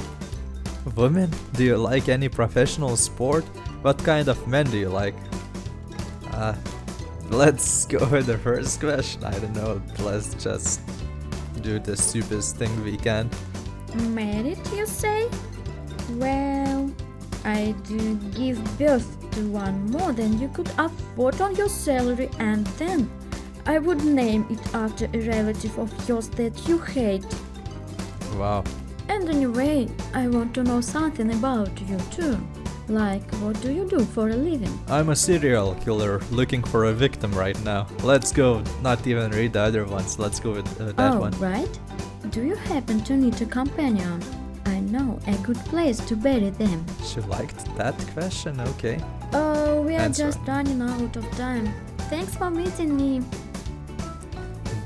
Women? Do you like any professional sport? What kind of men do you like? Let's go with the first question. I don't know. Let's just do the stupidest thing we can. Married, you say? Well, I do give birth to one more than you could afford on your salary, and then I would name it after a relative of yours that you hate. Wow. And anyway, I want to know something about you too. Like, what do you do for a living? I'm a serial killer looking for a victim right now. Let's go. Not even read the other ones. Let's go with that one. Right. Do you happen to need a companion? I know a good place to bury them. She liked that question, okay. Oh, we are Answer. just running out of time. Thanks for meeting me.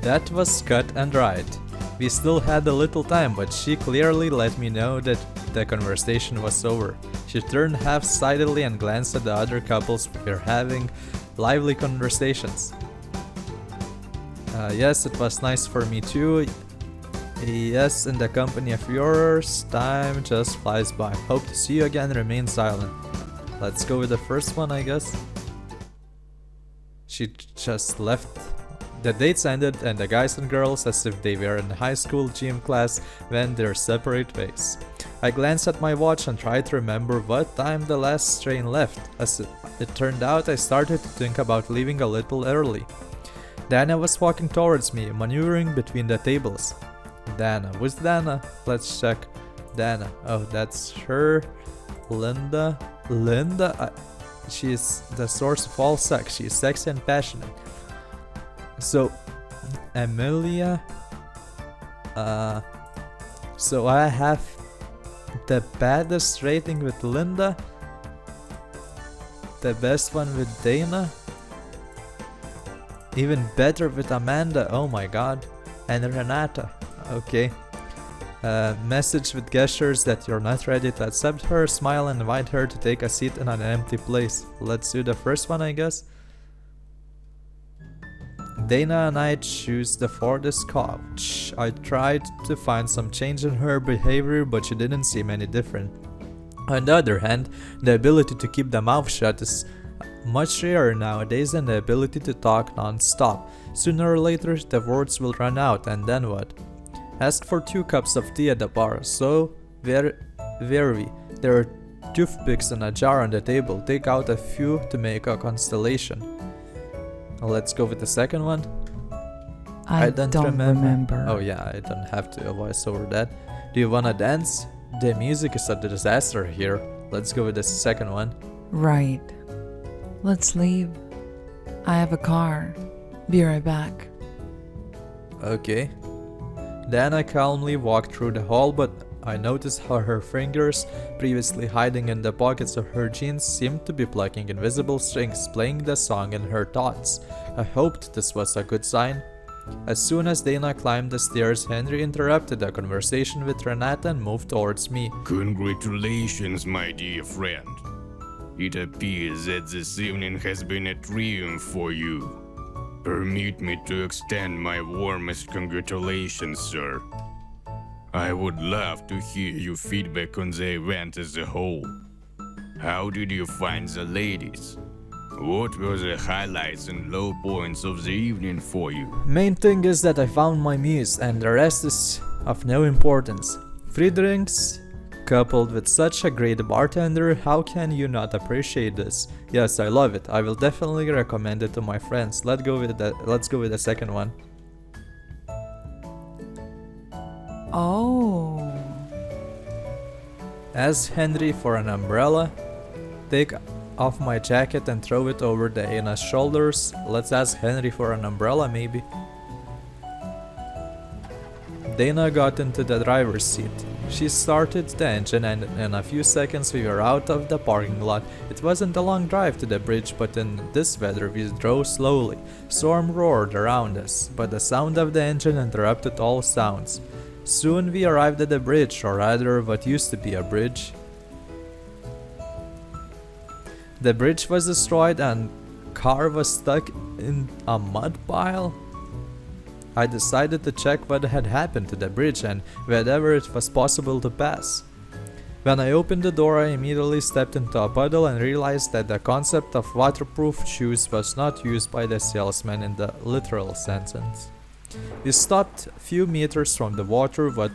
That was cut and right. We still had a little time, but she clearly let me know that the conversation was over. She turned half-sidedly and glanced at the other couples who were having lively conversations. Yes, it was nice for me too. Yes, in the company of yours, time just flies by. Hope to see you again, remain silent. Let's go with the first one, I guess. She just left. The dates ended and the guys and girls, as if they were in high school gym class, went their separate ways. I glanced at my watch and tried to remember what time the last train left. As it turned out, I started to think about leaving a little early. Dana was walking towards me, maneuvering between the tables. Dana. Who's Dana? Let's check. Dana. Oh, that's her. Linda. Linda? She's the source of all sex. She's sexy and passionate. So, Amelia. So I have the baddest rating with Linda. The best one with Dana. Even better with Amanda. Oh my god. And Renata. Okay. Message with gestures that you're not ready to accept her. Smile and invite her to take a seat in an empty place. Let's do the first one, I guess. Dana and I choose the farthest couch. I tried to find some change in her behavior, but she didn't seem any different. On the other hand, the ability to keep the mouth shut is much rarer nowadays than the ability to talk non-stop. Sooner or later, the words will run out, and then what? Ask for 2 cups of tea at the bar. So, where were we? There are toothpicks and a jar on the table. Take out a few to make a constellation. Let's go with the second one. I don't remember. Oh yeah, I don't have to voice over that. Do you wanna dance? The music is a disaster here. Let's go with the second one. Right. Let's leave. I have a car. Be right back. Okay. Then I calmly walked through the hall, but I noticed how her fingers, previously hiding in the pockets of her jeans, seemed to be plucking invisible strings, playing the song in her thoughts. I hoped this was a good sign. As soon as Dana climbed the stairs, Henry interrupted the conversation with Renata and moved towards me. Congratulations, my dear friend. It appears that this evening has been a triumph for you. Permit me to extend my warmest congratulations, sir. I would love to hear your feedback on the event as a whole. How did you find the ladies? What were the highlights and low points of the evening for you? Main thing is that I found my muse, and the rest is of no importance. Free drinks, coupled with such a great bartender, how can you not appreciate this? Yes, I love it. I will definitely recommend it to my friends. Let's go with the second one. Oh. Ask Henry for an umbrella. Take off my jacket and throw it over Dana's shoulders. Let's ask Henry for an umbrella, maybe. Dana got into the driver's seat. She started the engine and in a few seconds we were out of the parking lot. It wasn't a long drive to the bridge, but in this weather we drove slowly. Storm roared around us, but the sound of the engine interrupted all sounds. Soon we arrived at the bridge, or rather what used to be a bridge. The bridge was destroyed and car was stuck in a mud pile. I decided to check what had happened to the bridge and whether it was possible to pass. When I opened the door, I immediately stepped into a puddle and realized that the concept of waterproof shoes was not used by the salesman in the literal sentence. We stopped a few meters from the water, but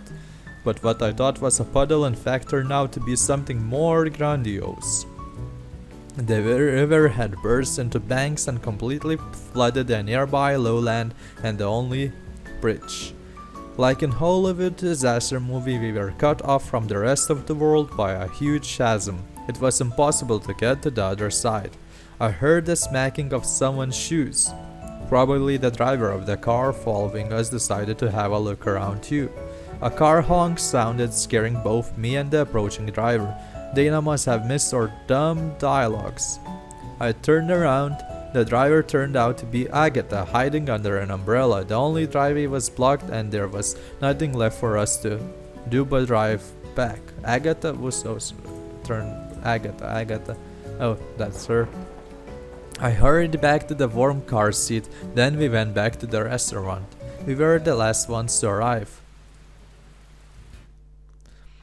what I thought was a puddle in fact turned out to be something more grandiose. The river had burst into banks and completely flooded the nearby lowland and the only bridge. Like in Hollywood disaster movie, we were cut off from the rest of the world by a huge chasm. It was impossible to get to the other side. I heard the smacking of someone's shoes. Probably the driver of the car following us decided to have a look around too. A car honk sounded, scaring both me and the approaching driver. Dana must have missed our dumb dialogues. I turned around. The driver turned out to be Agatha, hiding under an umbrella. The only driveway was blocked and there was nothing left for us to do but drive back. Agatha was also turned Agatha. Oh, that's her. I hurried back to the warm car seat, then we went back to the restaurant. We were the last ones to arrive.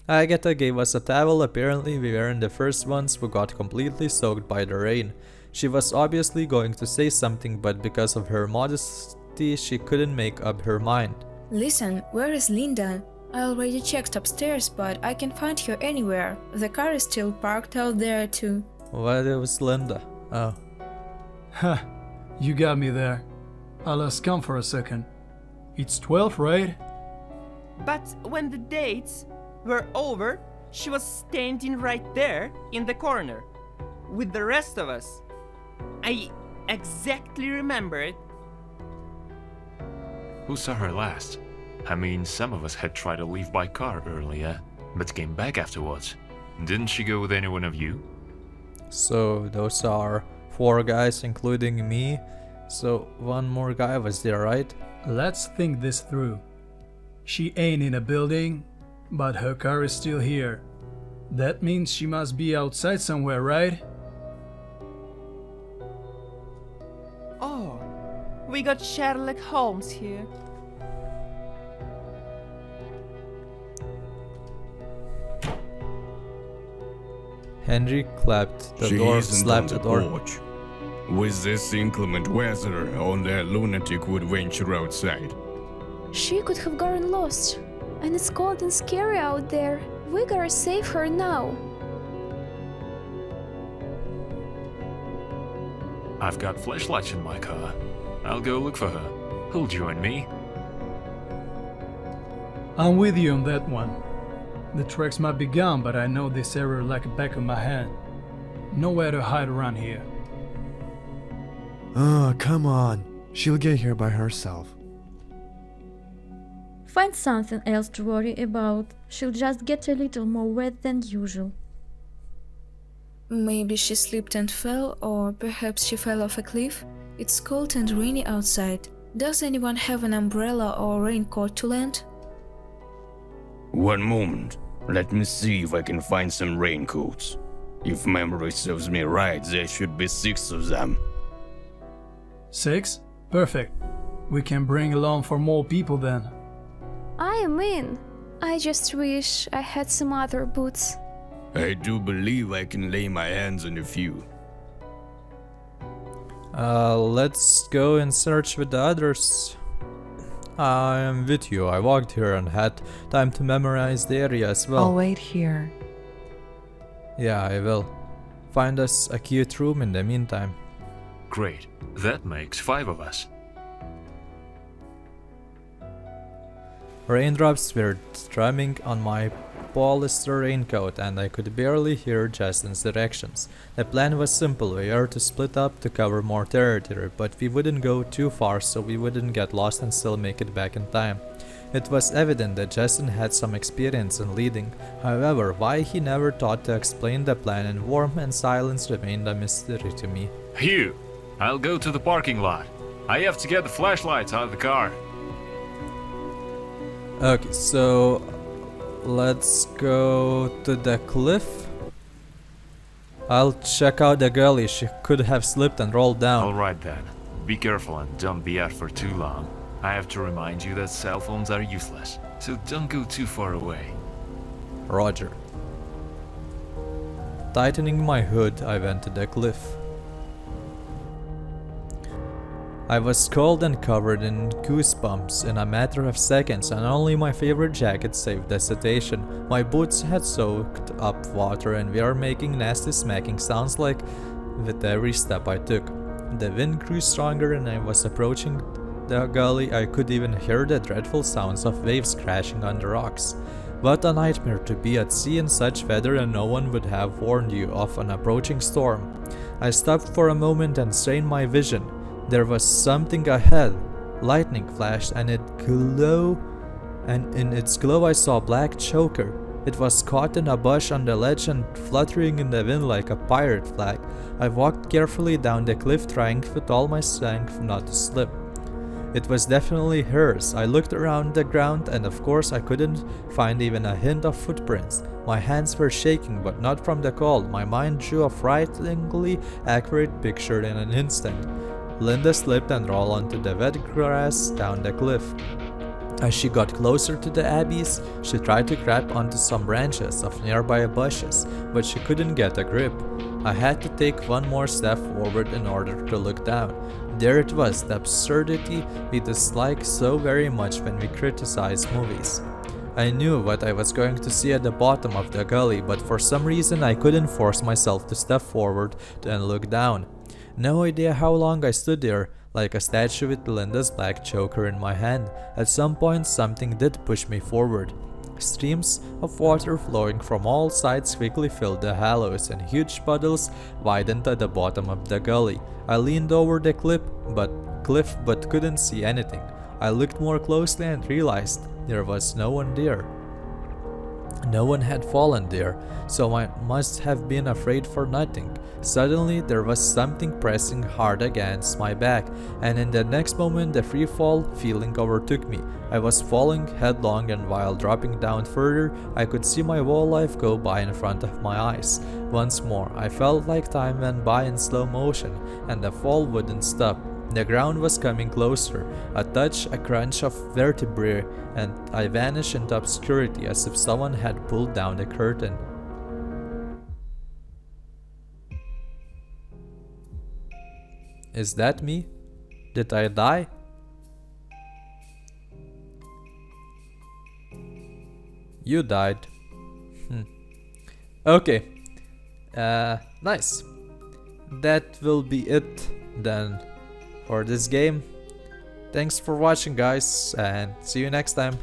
Agatha gave us a towel. Apparently we weren't the first ones who got completely soaked by the rain. She was obviously going to say something, but because of her modesty she couldn't make up her mind. Listen, where is Linda? I already checked upstairs, but I can't find her anywhere. The car is still parked out there too. What was Linda? Oh. Ha, you got me there. Let's come for a second. It's 12, right? But when the dates were over, she was standing right there in the corner with the rest of us. I exactly remember it. Who saw her last? I mean, some of us had tried to leave by car earlier, but came back afterwards. Didn't she go with any one of you? So those are 4 guys including me. So one more guy was there, right? Let's think this through. She ain't in a building, but her car is still here. That means she must be outside somewhere, right? Oh, we got Sherlock Holmes here. Henry clapped the She door, isn't slapped on the door. porch. With this inclement weather, only a lunatic would venture outside. She could have gotten lost. And it's cold and scary out there. We gotta save her now. I've got flashlights in my car. I'll go look for her. Who'll join me? I'm with you on that one. The tracks might be gone, but I know this area like the back of my hand. Nowhere to hide around here. Oh, come on. She'll get here by herself. Find something else to worry about. She'll just get a little more wet than usual. Maybe she slipped and fell, or perhaps she fell off a cliff. It's cold and rainy outside. Does anyone have an umbrella or raincoat to lend? One moment. Let me see if I can find some raincoats. If memory serves me right, there should be 6 of them. 6? Perfect. We can bring along for more people then. I am in. I just wish I had some other boots. I do believe I can lay my hands on a few. Let's go and search with the others. I am with you. I walked here and had time to memorize the area as well. I'll wait here. Yeah, I will. Find us a cute room in the meantime. Great. That makes 5 of us. Raindrops were drumming on my polyester raincoat and I could barely hear Justin's directions. The plan was simple. We were to split up to cover more territory, but we wouldn't go too far so we wouldn't get lost and still make it back in time. It was evident that Justin had some experience in leading. However, why he never thought to explain the plan in warmth and silence remained a mystery to me. Hugh, I'll go to the parking lot. I have to get the flashlights out of the car. Okay, so let's go to the cliff. I'll check out the gully. She could have slipped and rolled down. Alright then. Be careful and don't be out for too long. I have to remind you that cell phones are useless, so don't go too far away. Roger. Tightening my hood, I went to the cliff. I was cold and covered in goosebumps in a matter of seconds, and only my favorite jacket saved the situation. My boots had soaked up water and were making nasty smacking sounds like with every step I took. The wind grew stronger and I was approaching the gully. I could even hear the dreadful sounds of waves crashing on the rocks. What a nightmare to be at sea in such weather, and no one would have warned you of an approaching storm. I stopped for a moment and strained my vision. There was something ahead. Lightning flashed and in its glow I saw a black choker. It was caught in a bush on the ledge and fluttering in the wind like a pirate flag. I walked carefully down the cliff, trying with all my strength not to slip. It was definitely hers. I looked around the ground and of course I couldn't find even a hint of footprints. My hands were shaking, but not from the cold. My mind drew a frighteningly accurate picture in an instant. Linda slipped and rolled onto the wet grass down the cliff. As she got closer to the abyss, she tried to grab onto some branches of nearby bushes, but she couldn't get a grip. I had to take one more step forward in order to look down. There it was, the absurdity we dislike so very much when we criticize movies. I knew what I was going to see at the bottom of the gully, but for some reason I couldn't force myself to step forward and look down. No idea how long I stood there, like a statue with Linda's black choker in my hand. At some point something did push me forward. Streams of water flowing from all sides quickly filled the hollows and huge puddles widened at the bottom of the gully. I leaned over the cliff but couldn't see anything. I looked more closely and realized there was no one there. No one had fallen there, so I must have been afraid for nothing. Suddenly, there was something pressing hard against my back, and in the next moment the free fall feeling overtook me. I was falling headlong, and while dropping down further, I could see my whole life go by in front of my eyes. Once more, I felt like time went by in slow motion, and the fall wouldn't stop. The ground was coming closer, a touch, a crunch of vertebrae, and I vanished into obscurity as if someone had pulled down the curtain. Is that me? Did I die? You died. Okay. Nice. That will be it then for this game. Thanks for watching, guys, and see you next time.